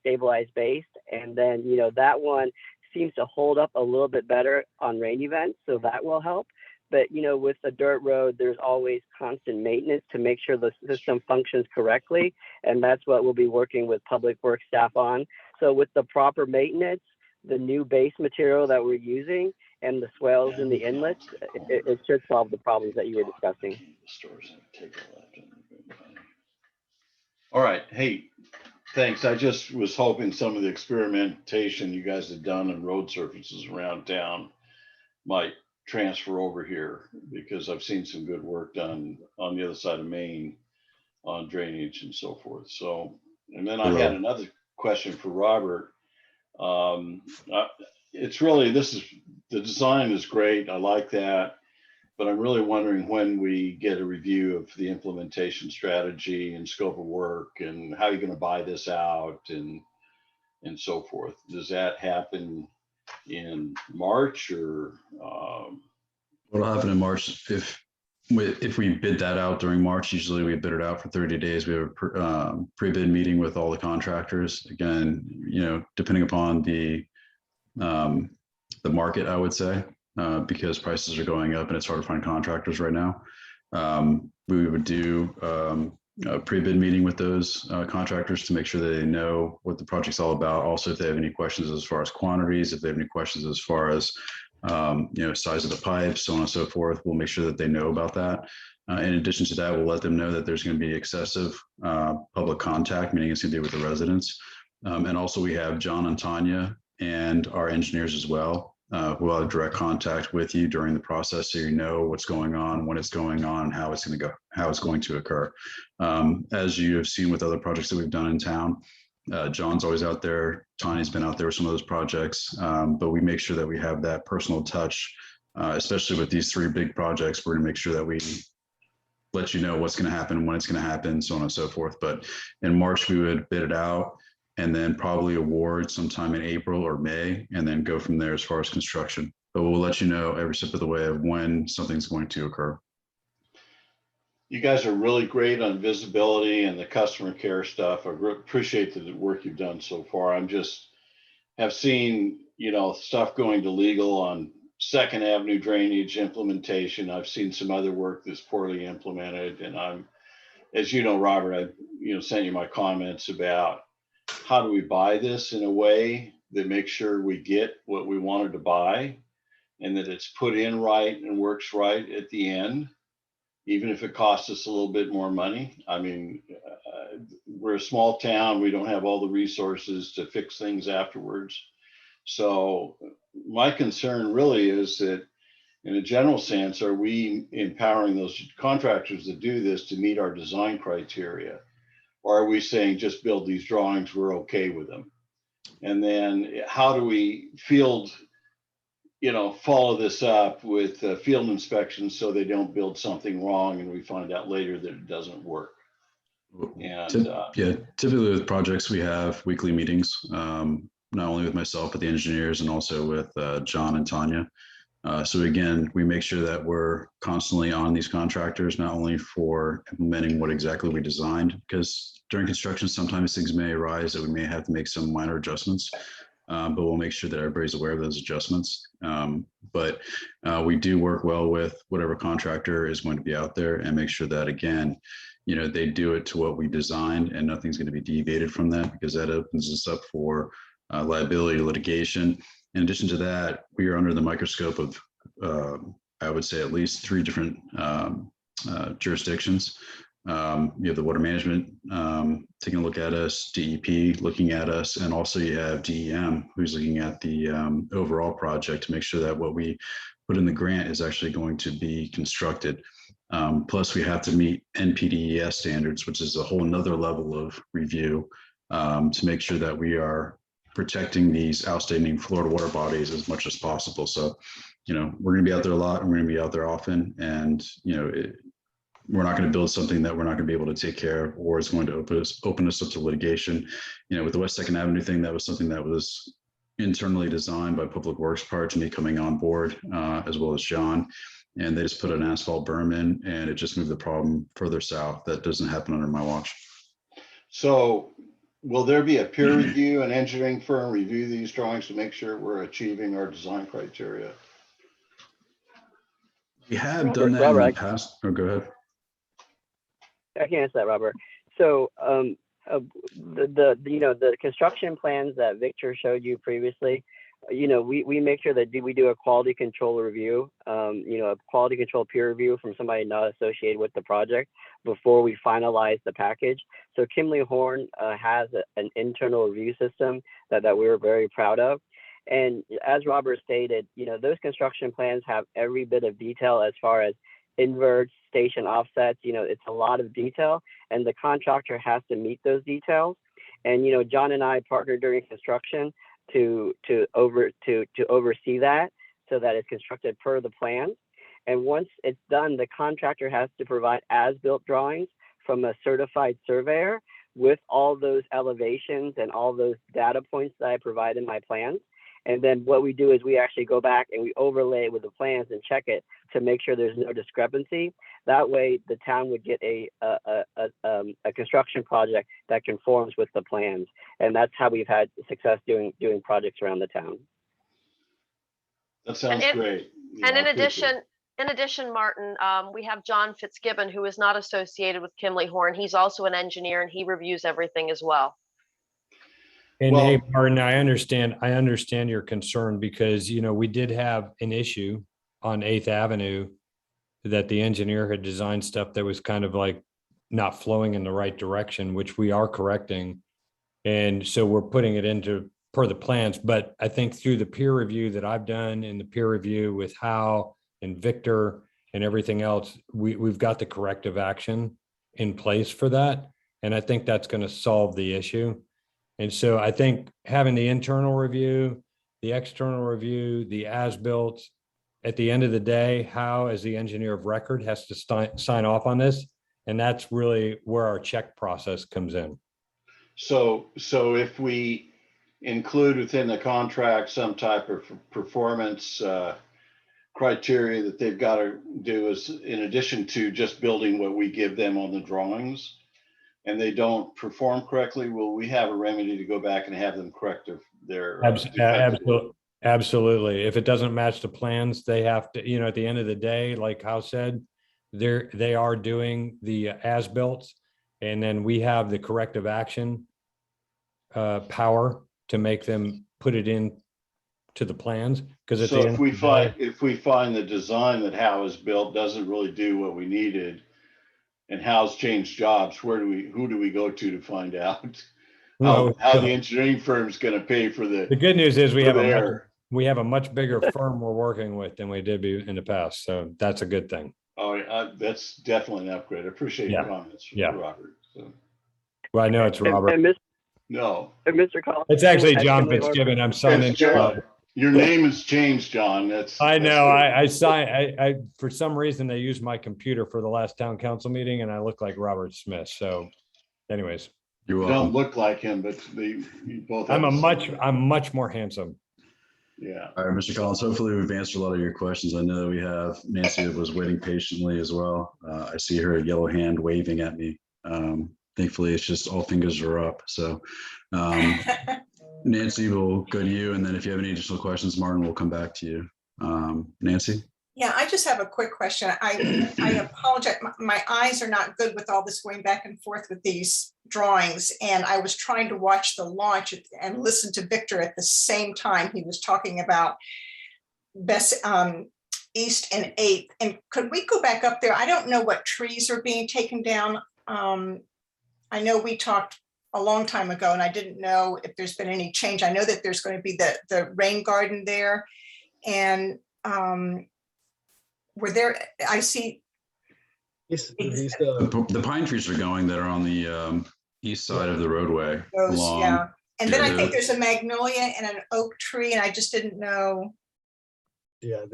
S5: stabilized base, and then you know that one seems to hold up a little bit better on rain events, so that will help. But you know, with the dirt road, there's always constant maintenance to make sure the system functions correctly, and that's what we'll be working with public works staff on. So with the proper maintenance, the new base material that we're using, and the swales in the inlets, it should solve the problems that you were discussing.
S9: All right, hey, thanks. I just was hoping some of the experimentation you guys have done on road surfaces around town might transfer over here, because I've seen some good work done on the other side of Maine on drainage and so forth. So, and then I had another question for Robert. It's really, the design is great. I like that, but I'm really wondering when we get a review of the implementation strategy and scope of work and how you're going to buy this out and so forth. Does that happen in March, or
S1: what'll happen in March if we bid that out during March? Usually we bid it out for 30 days. We have a pre-bid meeting with all the contractors. Again, you know, depending upon the market, I would say, because prices are going up and it's hard to find contractors right now. We would do a pre-bid meeting with those contractors to make sure that they know what the project's all about. Also, if they have any questions as far as quantities, if they have any questions as far as you know, size of the pipes, so on and so forth, we'll make sure that they know about that. In addition to that, we'll let them know that there's going to be excessive public contact, meaning it's going to be with the residents. And also we have John and Tanya and our engineers as well, who will have direct contact with you during the process, so you know what's going on, when it's going on, and how it's going to go, how it's going to occur. As you have seen with other projects that we've done in town, John's always out there. Tanya's been out there with some of those projects, but we make sure that we have that personal touch, especially with these three big projects. We're going to make sure that we let you know what's going to happen, when it's going to happen, so on and so forth. But in March, we would bid it out and then probably award sometime in April or May, and then go from there as far as construction. But we'll let you know every step of the way of when something's going to occur.
S9: You guys are really great on visibility and the customer care stuff. I appreciate the work you've done so far. I'm just have seen, you know, stuff going to legal on Second Avenue drainage implementation. I've seen some other work that's poorly implemented, and I'm, as you know, Robert, I sent you my comments about how do we buy this in a way that makes sure we get what we wanted to buy, and that it's put in right and works right at the end, even if it costs us a little bit more money. I mean, we're a small town. We don't have all the resources to fix things afterwards. So my concern really is that, in a general sense, are we empowering those contractors that do this to meet our design criteria? Or are we saying just build these drawings, we're okay with them? And then how do we follow this up with field inspections so they don't build something wrong and we find out later that it doesn't work? And
S1: typically with projects, we have weekly meetings, not only with myself, but the engineers, and also with John and Tanya. So again, we make sure that we're constantly on these contractors, not only for implementing what exactly we designed, because during construction, sometimes things may arise that we may have to make some minor adjustments. but we'll make sure that everybody's aware of those adjustments. But we do work well with whatever contractor is going to be out there and make sure that, again, you know, they do it to what we designed and nothing's going to be deviated from that, because that opens us up for liability litigation. In addition to that, we are under the microscope of, I would say, at least 3 different jurisdictions. You have the water management taking a look at us, DEP looking at us, and also you have DEM who's looking at the overall project to make sure that what we put in the grant is actually going to be constructed. Plus, we have to meet NPDES standards, which is a whole nother level of review to make sure that we are protecting these outstanding Florida water bodies as much as possible. So, you know, we're going to be out there a lot and we're going to be out there often. And, you know, we're not going to build something that we're not going to be able to take care of, or it's going to open us up to litigation. You know, with the West 2nd Avenue thing, that was something that was internally designed by Public Works prior to me coming on board, as well as John. And they just put an asphalt berm in and it just moved the problem further south. That doesn't happen under my watch.
S9: So will there be a peer review, an engineering firm review these drawings to make sure we're achieving our design criteria?
S1: We have done that in the past. Oh, go ahead.
S5: I can answer that, Robert. So the construction plans that Victor showed you previously, you know, we make sure that we do a quality control review, you know, a quality control peer review from somebody not associated with the project before we finalize the package. So Kimley Horn has an internal review system that we're very proud of. And as Robert stated, you know, those construction plans have every bit of detail as far as inverts, station offsets. You know, it's a lot of detail, and the contractor has to meet those details. And, you know, John and I partnered during construction to oversee that so that it's constructed per the plan. And once it's done, the contractor has to provide as-built drawings from a certified surveyor with all those elevations and all those data points that I provide in my plans. And then what we do is we actually go back and we overlay it with the plans and check it to make sure there's no discrepancy. That way the town would get a construction project that conforms with the plans. And that's how we've had success doing projects around the town.
S9: That sounds great.
S7: And in addition, Martin, we have John Fitzgibbon, who is not associated with Kimley Horn. He's also an engineer and he reviews everything as well.
S4: And hey, Martin, I understand your concern because, you know, we did have an issue on 8th Avenue that the engineer had designed stuff that was kind of like not flowing in the right direction, which we are correcting. And so we're putting it into per the plans. But I think through the peer review that I've done and the peer review with Hal and Victor and everything else, we've got the corrective action in place for that. And I think that's going to solve the issue. And so I think having the internal review, the external review, the as-built, at the end of the day, Hal, as the engineer of record, has to sign off on this. And that's really where our check process comes in. So
S9: if we include within the contract some type of performance criteria that they've got to do, is in addition to just building what we give them on the drawings, and they don't perform correctly, will we have a remedy to go back and have them correct their
S4: Absolutely. If it doesn't match the plans, they have to, you know, at the end of the day, like Hal said, they are doing the as-built, and then we have the corrective action power to make them put it in to the plans. Because
S9: so if we find the design that Hal has built doesn't really do what we needed, and Hal's changed jobs, who do we go to find out how the engineering firm is going to pay for the?
S4: The good news is we have a much bigger firm we're working with than we did in the past, so that's a good thing.
S9: Oh, that's definitely an upgrade. I appreciate your comments, Robert. So.
S4: Well, I know it's Robert.
S9: No,
S5: Mr. Collins.
S4: It's actually John Fitzgibbon. I'm signing.
S9: Your name has changed, John.
S4: I know. I for some reason they used my computer for the last town council meeting, and I look like Robert Smith. So, anyways,
S9: you don't look like him, but you both.
S4: I'm much more handsome.
S9: Yeah.
S1: All right, Mr. Collins. Hopefully, we've answered a lot of your questions. I know we have Nancy that was waiting patiently as well. I see her yellow hand waving at me. Thankfully, it's just all fingers are up. So. Nancy, we'll go to you, and then if you have any additional questions, Martin, will come back to you. Nancy?
S10: Yeah, I just have a quick question. I apologize. My eyes are not good with all this going back and forth with these drawings. And I was trying to watch the launch and listen to Victor at the same time. He was talking about East and 8th. And could we go back up there? I don't know what trees are being taken down. I know we talked a long time ago, and I didn't know if there's been any change. I know that there's going to be the rain garden there. And were there, I see.
S1: The pine trees are going that are on the east side of the roadway.
S10: Yeah. And then I think there's a magnolia and an oak tree, and I just didn't know.
S2: Yeah,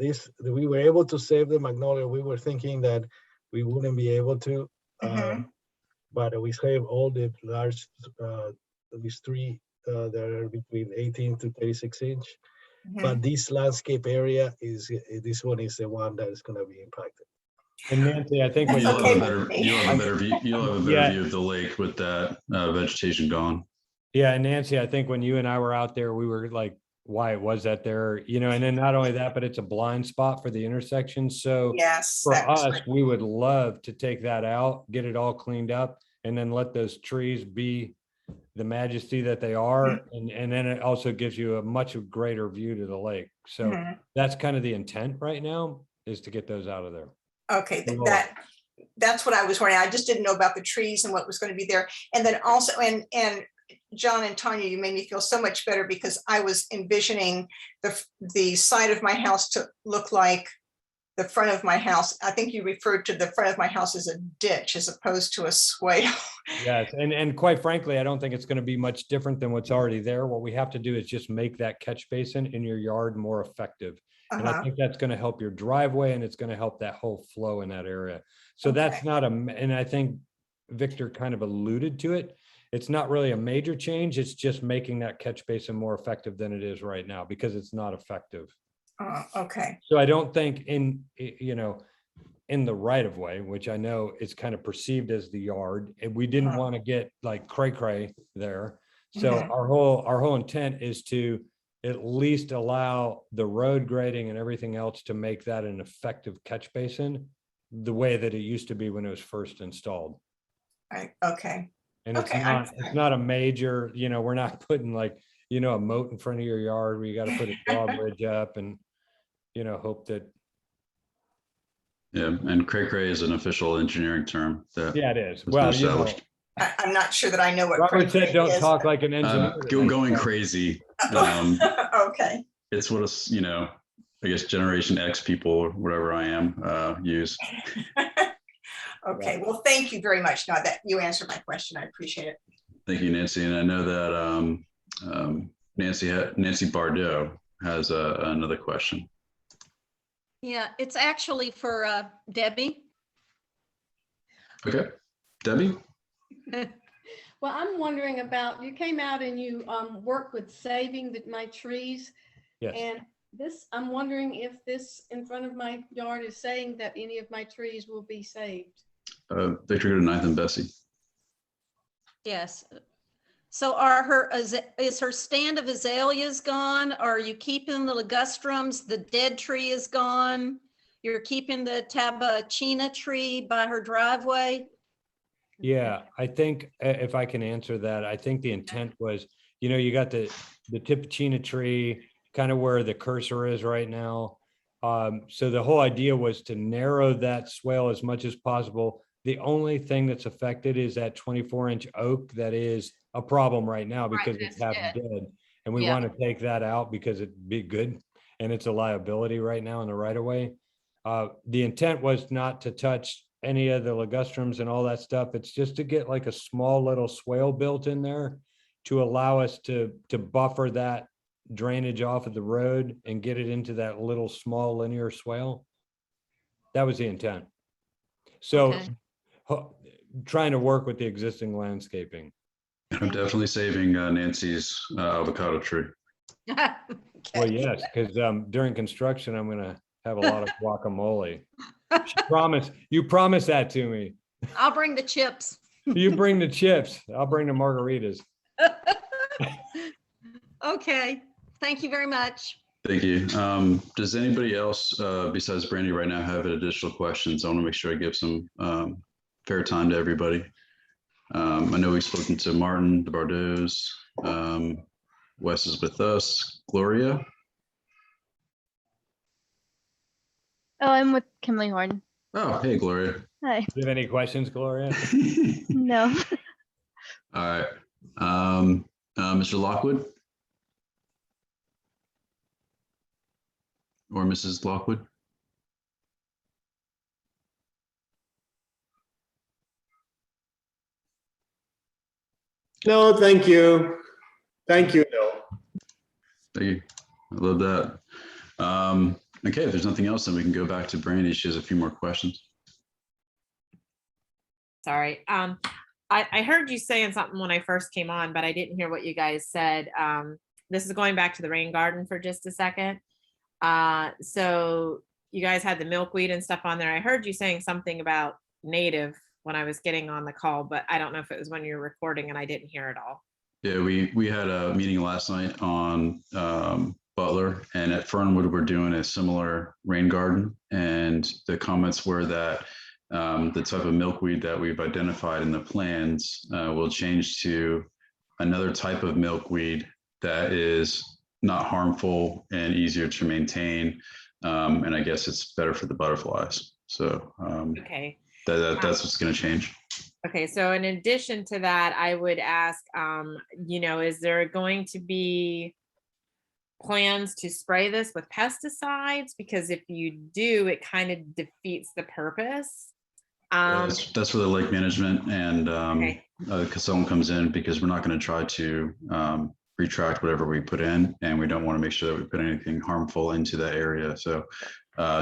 S2: we were able to save the magnolia. We were thinking that we wouldn't be able to, but we saved all the large, these three that are between 18 to 36 inch. But this landscape area this one is the one that is going to be impacted.
S4: And Nancy, I think
S1: you'll have a better view of the lake with that vegetation gone.
S4: Yeah, and Nancy, I think when you and I were out there, we were like, why was that there? You know, and then not only that, but it's a blind spot for the intersection. So
S10: yes,
S4: for us, we would love to take that out, get it all cleaned up, and then let those trees be the majesty that they are. And then it also gives you a much greater view to the lake. So that's kind of the intent right now, is to get those out of there.
S10: Okay, that's what I was wondering. I just didn't know about the trees and what was going to be there. And then also, and John and Tanya, you made me feel so much better, because I was envisioning the side of my house to look like the front of my house. I think you referred to the front of my house as a ditch as opposed to a swale.
S4: Yes, and quite frankly, I don't think it's going to be much different than what's already there. What we have to do is just make that catch basin in your yard more effective. And I think that's going to help your driveway, and it's going to help that whole flow in that area. So that's not and I think Victor kind of alluded to it. It's not really a major change. It's just making that catch basin more effective than it is right now, because it's not effective.
S10: Okay.
S4: So I don't think in the right of way, which I know is kind of perceived as the yard, and we didn't want to get like cray there. So our whole intent is to at least allow the road grading and everything else to make that an effective catch basin the way that it used to be when it was first installed.
S10: Okay.
S4: And it's not a major, we're not putting like, a moat in front of your yard where you got to put a drawbridge up and, hope that.
S1: Yeah, and cray is an official engineering term.
S4: It is. Well,
S10: I'm not sure that I know what
S4: Robert said, don't talk like an engineer.
S1: Going crazy.
S10: Okay.
S1: It's what I guess Generation X people, or whatever I am, use.
S10: Okay, well, thank you very much. Now that you answered my question, I appreciate it.
S1: Thank you, Nancy. And I know that Nancy Bardot has another question.
S6: Yeah, it's actually for Debbie.
S1: Okay, Debbie?
S11: Well, I'm wondering about, you came out and you worked with saving my trees.
S4: Yes.
S11: And I'm wondering if this in front of my yard is saying that any of my trees will be saved.
S1: Victor, go to 9th and Bessie.
S6: Yes. So is her stand of azaleas gone? Are you keeping the ligustrums? The dead tree is gone. You're keeping the tabachina tree by her driveway?
S4: Yeah, I think if I can answer that, I think the intent was, you got the tabachina tree kind of where the cursor is right now. So the whole idea was to narrow that swale as much as possible. The only thing that's affected is that 24-inch oak that is a problem right now because it's half dead. And we want to take that out because it'd be good. And it's a liability right now in the right of way. The intent was not to touch any of the ligustrums and all that stuff. It's just to get like a small little swale built in there to allow us to buffer that drainage off of the road and get it into that little small linear swale. That was the intent. So trying to work with the existing landscaping.
S1: I'm definitely saving Nancy's avocado tree.
S4: Well, yes, because during construction, I'm going to have a lot of guacamole. You promised that to me.
S6: I'll bring the chips.
S4: You bring the chips. I'll bring the margaritas.
S6: Okay, thank you very much.
S1: Thank you. Does anybody else besides Brandy right now have additional questions? I want to make sure I give some fair time to everybody. I know we've spoken to Martin, the Bardos. Wes is with us. Gloria?
S12: Oh, I'm with Kimley Horn.
S1: Oh, hey, Gloria.
S12: Hi.
S4: Do you have any questions, Gloria?
S12: No.
S1: All right. Mr. Lockwood? Or Mrs. Lockwood?
S13: No, thank you. Thank you, no.
S1: Thank you. I love that. Okay, if there's nothing else, then we can go back to Brandy. She has a few more questions.
S3: Sorry. I heard you saying something when I first came on, but I didn't hear what you guys said. This is going back to the rain garden for just a second. So you guys had the milkweed and stuff on there. I heard you saying something about native when I was getting on the call, but I don't know if it was when you were recording and I didn't hear it all.
S1: Yeah, we had a meeting last night on Butler, and at Fernwood, we're doing a similar rain garden. And the comments were that the type of milkweed that we've identified in the plans will change to another type of milkweed that is not harmful and easier to maintain. And I guess it's better for the butterflies. So
S3: Okay.
S1: That's what's going to change.
S3: Okay, so in addition to that, I would ask, is there going to be plans to spray this with pesticides? Because if you do, it kind of defeats the purpose.
S1: That's for the lake management, and because someone comes in, because we're not going to try to retract whatever we put in, and we don't want to make sure that we put anything harmful into that area. So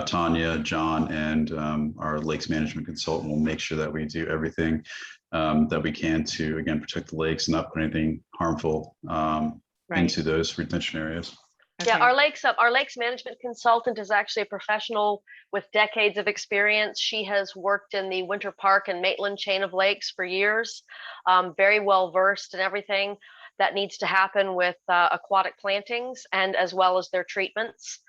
S1: Tanya, John, and our lakes management consultant will make sure that we do everything that we can to, again, protect the lakes and not put anything harmful into those retention areas.
S7: Yeah, our lakes management consultant is actually a professional with decades of experience. She has worked in the Winter Park and Maitland chain of lakes for years, very well versed in everything that needs to happen with aquatic plantings and as well as their treatments.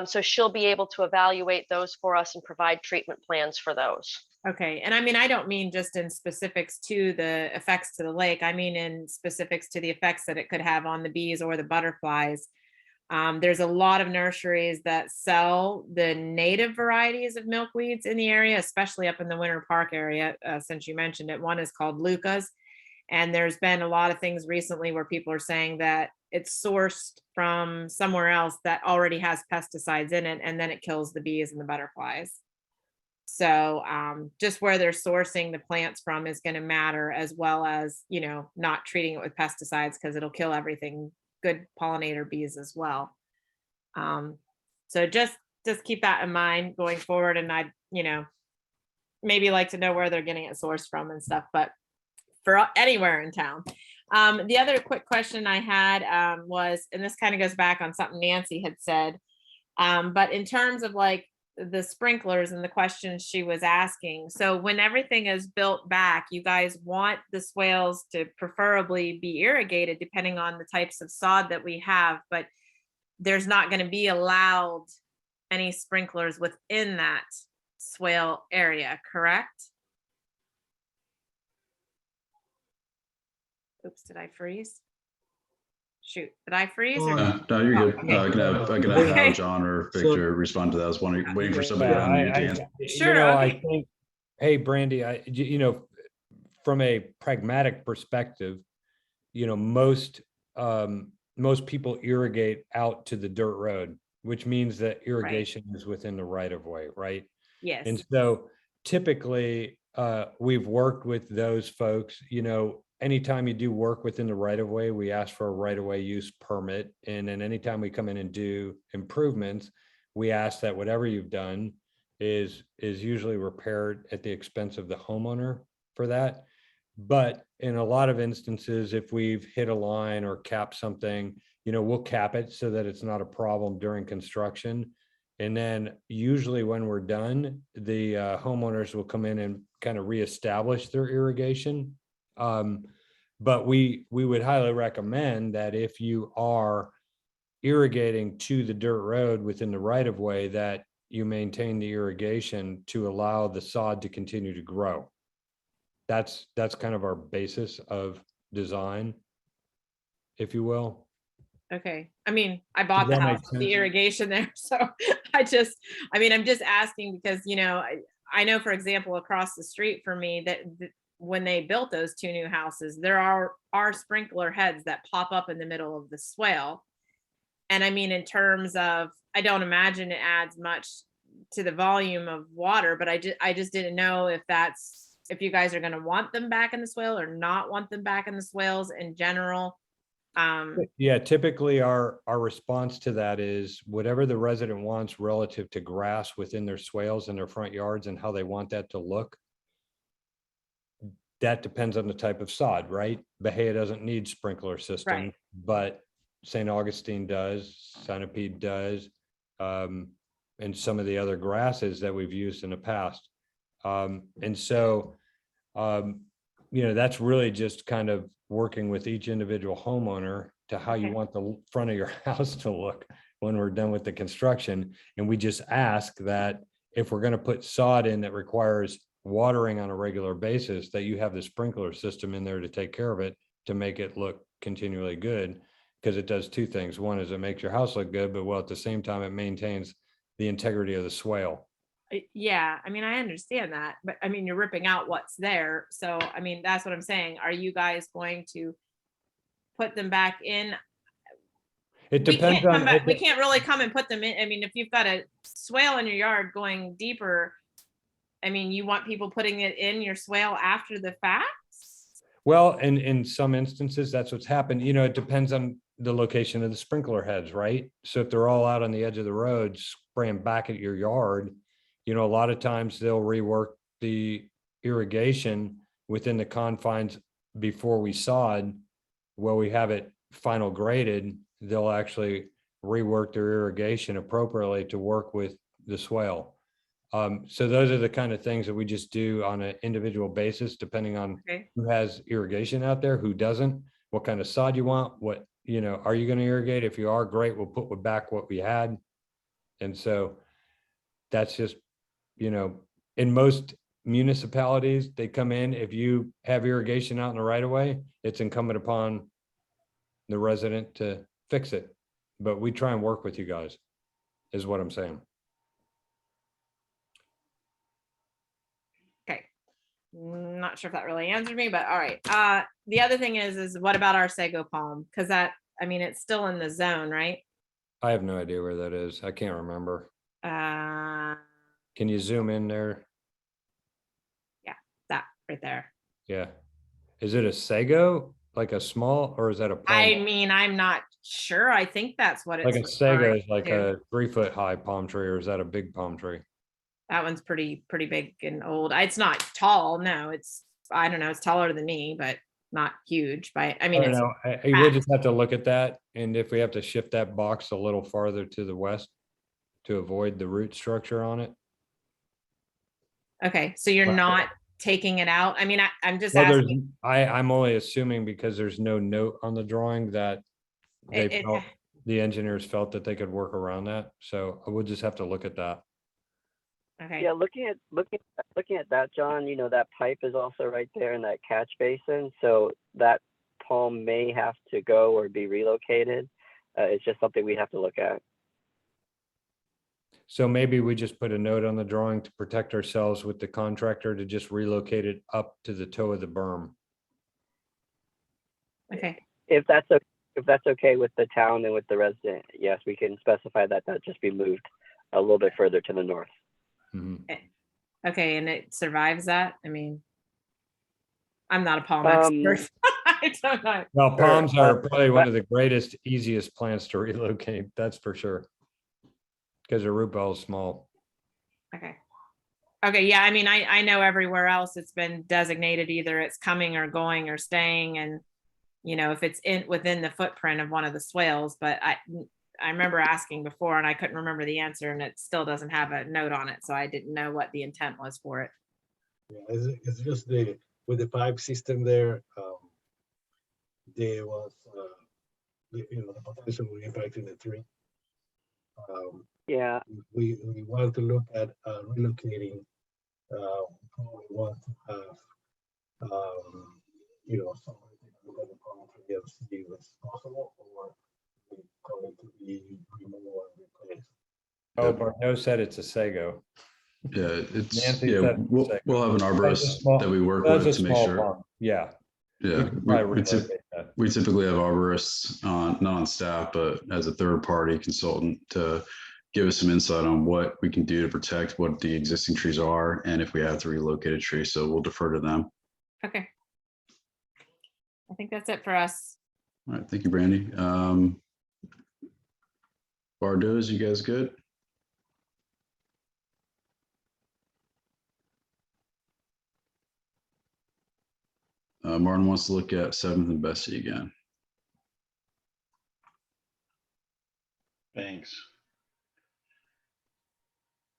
S7: So she'll be able to evaluate those for us and provide treatment plans for those.
S3: Okay, and I mean, I don't mean just in specifics to the effects to the lake. I mean in specifics to the effects that it could have on the bees or the butterflies. There's a lot of nurseries that sell the native varieties of milkweeds in the area, especially up in the Winter Park area, since you mentioned it. One is called Luca's. And there's been a lot of things recently where people are saying that it's sourced from somewhere else that already has pesticides in it, and then it kills the bees and the butterflies. So just where they're sourcing the plants from is going to matter, as well as, not treating it with pesticides, because it'll kill everything, good pollinator bees as well. So just keep that in mind going forward. And I'd, maybe like to know where they're getting it sourced from and stuff, but for anywhere in town. The other quick question I had was, and this kind of goes back on something Nancy had said, but in terms of like the sprinklers and the questions she was asking. So when everything is built back, you guys want the swales to preferably be irrigated depending on the types of sod that we have, but there's not going to be allowed any sprinklers within that swale area, correct? Oops, did I freeze? Shoot, did I freeze?
S1: No, you're good.
S3: Okay.
S1: I can have John or Victor respond to that. I was waiting for somebody to unmute Dan.
S3: Sure.
S4: I think, hey, Brandy, from a pragmatic perspective, most people irrigate out to the dirt road, which means that irrigation is within the right of way, right?
S3: Yes.
S4: And so typically we've worked with those folks, anytime you do work within the right of way, we ask for a right of way use permit. And then anytime we come in and do improvements, we ask that whatever you've done is usually repaired at the expense of the homeowner for that. But in a lot of instances, if we've hit a line or capped something, we'll cap it so that it's not a problem during construction. And then usually when we're done, the homeowners will come in and kind of reestablish their irrigation. But we would highly recommend that if you are irrigating to the dirt road within the right of way, that you maintain the irrigation to allow the sod to continue to grow. That's kind of our basis of design, if you will.
S3: Okay. I mean, I bought the
S4: that make
S3: house with the
S4: sense?
S3: irrigation there. So I'm just asking because, I know, for example, across the street from me that when they built those 2 new houses, there are sprinkler heads that pop up in the middle of the swale. And I mean, in terms of, I don't imagine it adds much to the volume of water, but I just didn't know if you guys are going to want them back in the swale or not want them back in the swales in general.
S4: Yeah, typically our response to that is whatever the resident wants relative to grass within their swales and their front yards and how they want that to look. That depends on the type of sod, right? Bahia doesn't need sprinkler system,
S3: Right.
S4: but St. Augustine does, Centipede does, and some of the other grasses that we've used in the past. And so, that's really just kind of working with each individual homeowner to how you
S3: Okay.
S4: want the front of your house to look when we're done with the construction. And we just ask that if we're going to put sod in that requires watering on a regular basis, that you have the sprinkler system in there to take care of it, to make it look continually good. Because it does 2 things. One is it makes your house look good, but at the same time, it maintains the integrity of the swale.
S3: Yeah, I mean, I understand that, but I mean, you're ripping out what's there. So, I mean, that's what I'm saying. Are you guys going to put them back in?
S4: It depends on.
S3: We can't really come and put them in. I mean, if you've got a swale in your yard going deeper, I mean, you want people putting it in your swale after the fact?
S4: Well, and in some instances, that's what's happened. It depends on the location of the sprinkler heads, right? So if they're all out on the edge of the road, spraying back at your yard, a lot of times they'll rework the irrigation within the confines before we sod. Well, we have it final graded, they'll actually rework their irrigation appropriately to work with the swale. So those are the kind of things that we just do on an individual basis, depending on who has irrigation out there, who doesn't, what kind of sod you want, what, are you going to irrigate? If you are, great, we'll put back what we had. And so that's just, in most municipalities, they come in, if you have irrigation out in the right of way, it's incumbent upon the resident to fix it. But we try and work with you guys, is what I'm saying.
S3: Okay. Not sure if that really answered me, but all right. The other thing is what about our sago palm? Because it's still in the zone, right?
S4: I have no idea where that is. I can't remember. Can you zoom in there?
S3: Yeah, that right there.
S4: Yeah. Is it a sago, like a small, or is that a palm?
S3: I mean, I'm not sure. I think that's what it's
S4: like a sago
S3: referring
S4: is like
S3: to.
S4: a 3-foot high palm tree, or is that a big palm tree?
S3: That one's pretty big and old. It's not tall. No, I don't know. It's taller than me, but not huge. But I mean,
S4: I don't
S3: it's
S4: know. We'll just have to look at that. And if we have to shift that box a little farther to the west to avoid the root structure on it.
S3: okay. So you're
S4: Right.
S3: not taking it out. I mean, I'm just
S4: Well,
S3: asking.
S4: I'm only assuming because there's no note on the drawing that the engineers felt that they could work around that. So I would just have to look at that.
S3: Okay.
S5: Yeah, looking at that, John, that pipe is also right there in that catch basin. So that palm may have to go or be relocated. It's just something we have to look at.
S4: So maybe we just put a note on the drawing to protect ourselves with the contractor to just relocate it up to the toe of the berm.
S3: Okay.
S5: If that's okay with the town and with the resident, yes, we can specify that just be moved a little bit further to the north.
S4: Mm-hmm.
S3: Okay, and it survives that? I mean, I'm not a palm expert. I don't know.
S4: Well, palms are probably one of the greatest, easiest plants to relocate. That's for sure. Because their root ball is small.
S3: Okay. Okay. Yeah. I mean, I know everywhere else it's been designated either it's coming or going or staying, and if it's within the footprint of one of the swales. But I remember asking before and I couldn't remember the answer, and it still doesn't have a note on it, so I didn't know what the intent was for it.
S2: Yeah, it's just with the pipe system there. there was, the potential impacting the tree.
S5: Yeah.
S2: We want to look at relocating. We want to have, somebody take a look at the palm tree and see if it's possible, or it's going to be removed and replaced.
S4: Oh, Barno said it's a sago.
S1: Yeah, it's,
S4: Nancy
S1: yeah,
S4: said
S1: we'll
S4: sago.
S1: have an
S4: That's a
S1: arborist
S4: small-
S1: that we work
S4: that's
S1: with
S4: a
S1: to make
S4: small
S1: sure.
S4: farm. Yeah.
S1: Yeah,
S4: could probably relocate that.
S1: we typically have arborists on, not on staff, but as a third party consultant to give us some insight on what we can do to protect what the existing trees are and if we have to relocate a tree. So we'll defer to them.
S3: Okay. I think that's it for us.
S1: All right, thank you, Brandy. Bardos, you guys good? Martin wants to look at 7th and Bessie again.
S9: Thanks.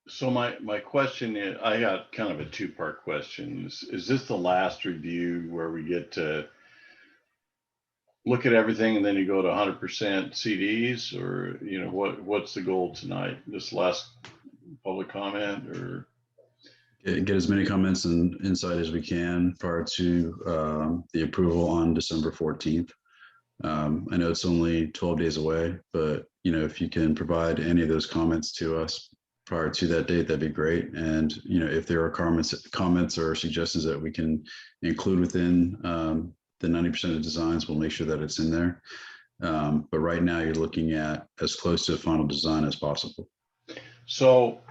S9: So my question is, I got kind of a two-part question. Is this the last review where we get to look at everything and then you go to 100% CDs, or what's the goal tonight? This last public comment, or
S1: Get as many comments and insight as we can prior to the approval on December 14th. I know it's only 12 days away, but if you can provide any of those comments to us prior to that date, that'd be great. And if there are comments or suggestions that we can include within the 90% of designs, we'll make sure that it's in there. But right now, you're looking at as close to a final design as possible.
S9: So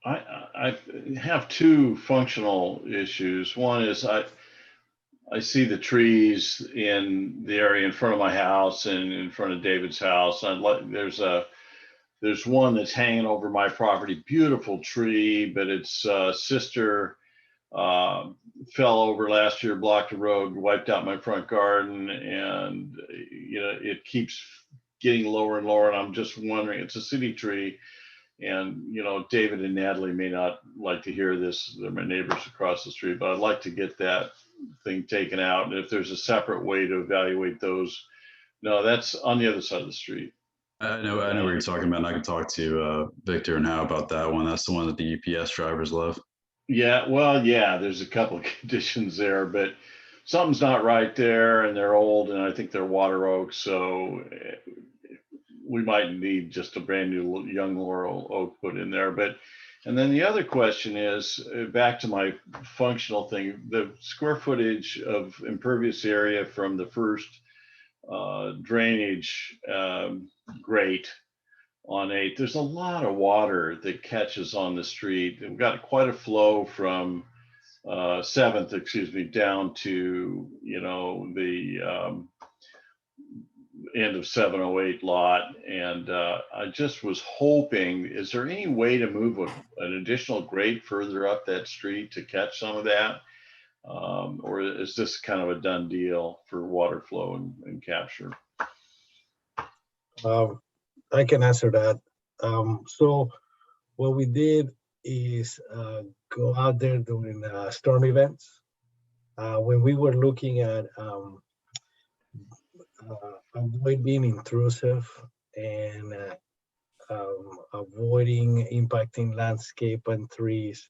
S9: I have two functional issues. One is I see the trees in the area in front of my house and in front of David's house. There's one that's hanging over my property, beautiful tree, but its sister fell over last year, blocked the road, wiped out my front garden, and it keeps getting lower and lower. And I'm just wondering, it's a city tree, and David and Natalie may not like to hear this. They're my neighbors across the street, but I'd like to get that thing taken out. And if there's a separate way to evaluate those, no, that's on the other side of the street.
S1: I know what you're talking about, and I can talk to Victor and Hal about that one. That's the one that the UPS drivers love.
S9: Yeah, well, yeah, there's a couple of conditions there, but something's not right there, and they're old, and I think they're water oaks, so we might need just a brand new young laurel oak put in there. And then the other question is, back to my functional thing, the square footage of impervious area from the first drainage grate on 8th, there's a lot of water that catches on the street. We've got quite a flow from 7th, down to the end of 708 lot. And I just was hoping, is there any way to move an additional grade further up that street to catch some of that? Or is this kind of a done deal for water flow and capture?
S2: I can answer that. So what we did is go out there during storm events. When we were looking at avoid being intrusive and avoiding impacting landscape and trees,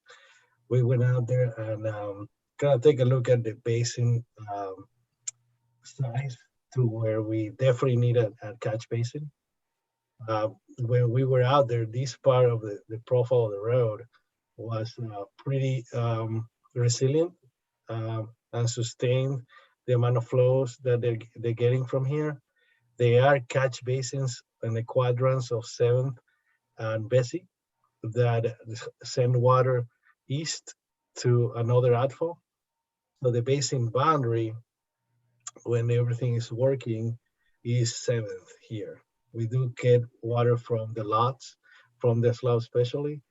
S2: we went out there and kind of take a look at the basin size to where we definitely need a catch basin. When we were out there, this part of the profile of the road was pretty resilient and sustained the amount of flows that they're getting from here. They are catch basins in the quadrants of 7th and Bessie that send water east to another outfall. So the basin boundary, when everything is working, is 7th here. We do get water from the lots, from the slough especially,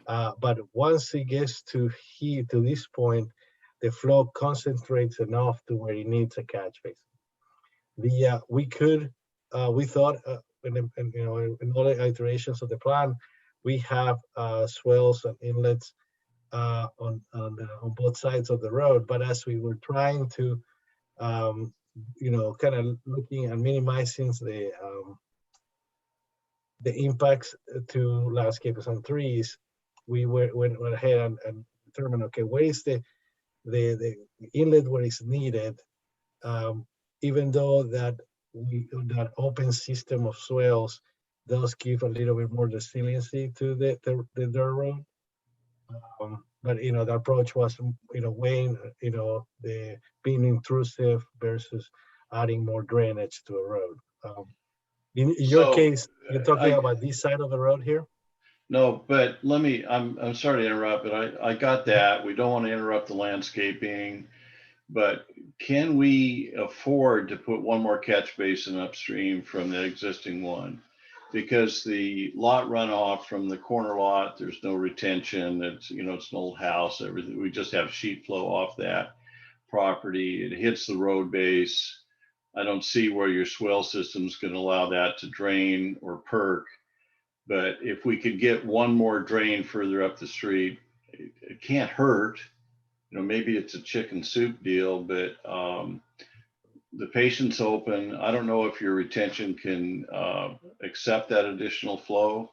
S2: but once it gets to here, to this point, the flow concentrates enough to where it needs a catch basin. We thought, in all the iterations of the plan, we have swells and inlets on both sides of the road. But as we were trying to kind of looking and minimizing the impacts to landscapes and trees, we went ahead and determined, okay, where is the inlet where it's needed, even though that open system of swales does give a little bit more resiliency to the dirt road. But the approach was weighing the being intrusive versus adding more drainage to a road. In your case, you're talking about this side of the road here?
S9: No, but I'm sorry to interrupt, but I got that. We don't want to interrupt the landscaping, but can we afford to put one more catch basin upstream from the existing one? Because the lot runoff from the corner lot, there's no retention. It's an old house, everything. We just have sheet flow off that property. It hits the road base. I don't see where your swell system's going to allow that to drain or perk. But if we could get one more drain further up the street, it can't hurt. Maybe it's a chicken soup deal, but the patient's open. I don't know if your retention can accept that additional flow,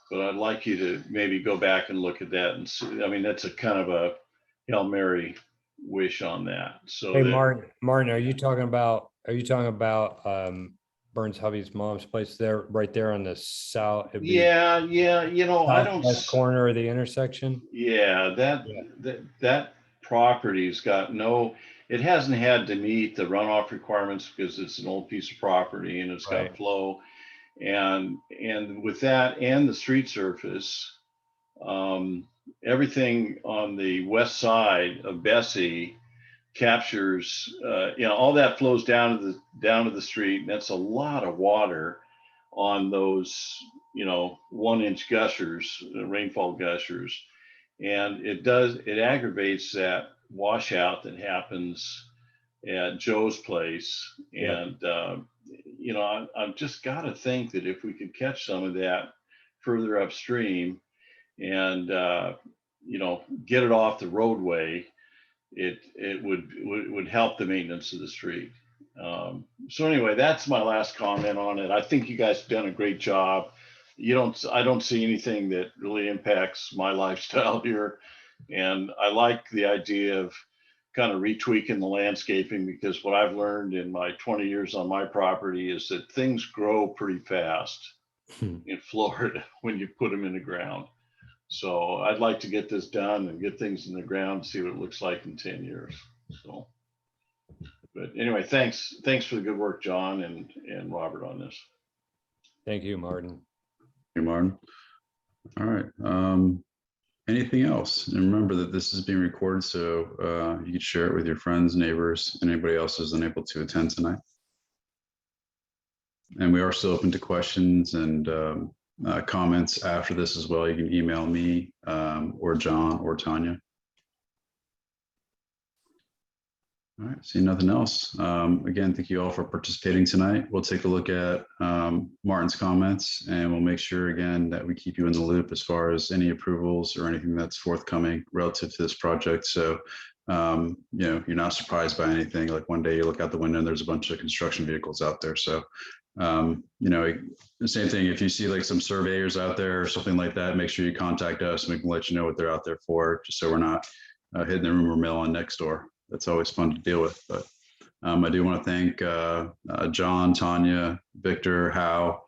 S9: but I'd like you to maybe go back and look at that and see. I mean, that's a kind of a Hail Mary wish on that. So
S4: hey, Martin, are you talking about Burns Hubby's mom's place there, right there on the south?
S9: Yeah. I don't.
S4: Southwest corner of the intersection.
S9: Yeah, that property's got no. It hasn't had to meet the runoff requirements because it's an old piece of property and it's got flow, and with that and the street surface, everything on the west side of Bessie captures, all that flows down to the street, and that's a lot of water on those, 1-inch gushers, rainfall gushers, and it aggravates that washout that happens at Joe's place. And I've just got to think that if we could catch some of that further upstream and get it off the roadway, it would help the maintenance of the street. So anyway, that's my last comment on it. I think you guys have done a great job. I don't see anything that really impacts my lifestyle here. And I like the idea of kind of retweaking the landscaping, because what I've learned in my 20 years on my property is that things grow pretty fast in Florida when you put them in the ground. So I'd like to get this done and get things in the ground, see what it looks like in 10 years. So, but anyway, thanks for the good work, John and Robert, on this.
S4: Thank you, Martin.
S1: Thank you, Martin. All right. Anything else? And remember that this is being recorded, so you can share it with your friends, neighbors, and anybody else who's unable to attend tonight. And we are still open to questions and comments after this as well. You can email me or John or Tanya. All right, see nothing else. Again, thank you all for participating tonight. We'll take a look at Martin's comments, and we'll make sure again that we keep you in the loop as far as any approvals or anything that's forthcoming relative to this project. So, you're not surprised by anything. Like one day you look out the window and there's a bunch of construction vehicles out there. So, the same thing, if you see like some surveyors out there or something like that, make sure you contact us and we can let you know what they're out there for, just so we're not hitting the rumor mill on NextDoor. That's always fun to deal with. But I do want to thank John, Tanya, Victor, Hal,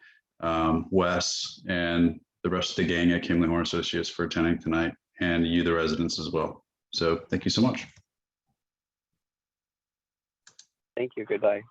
S1: Wes, and the rest of the gang at Kimley Horn Associates for attending tonight, and you, the residents, as well. So thank you so much.
S5: Thank you. Goodbye.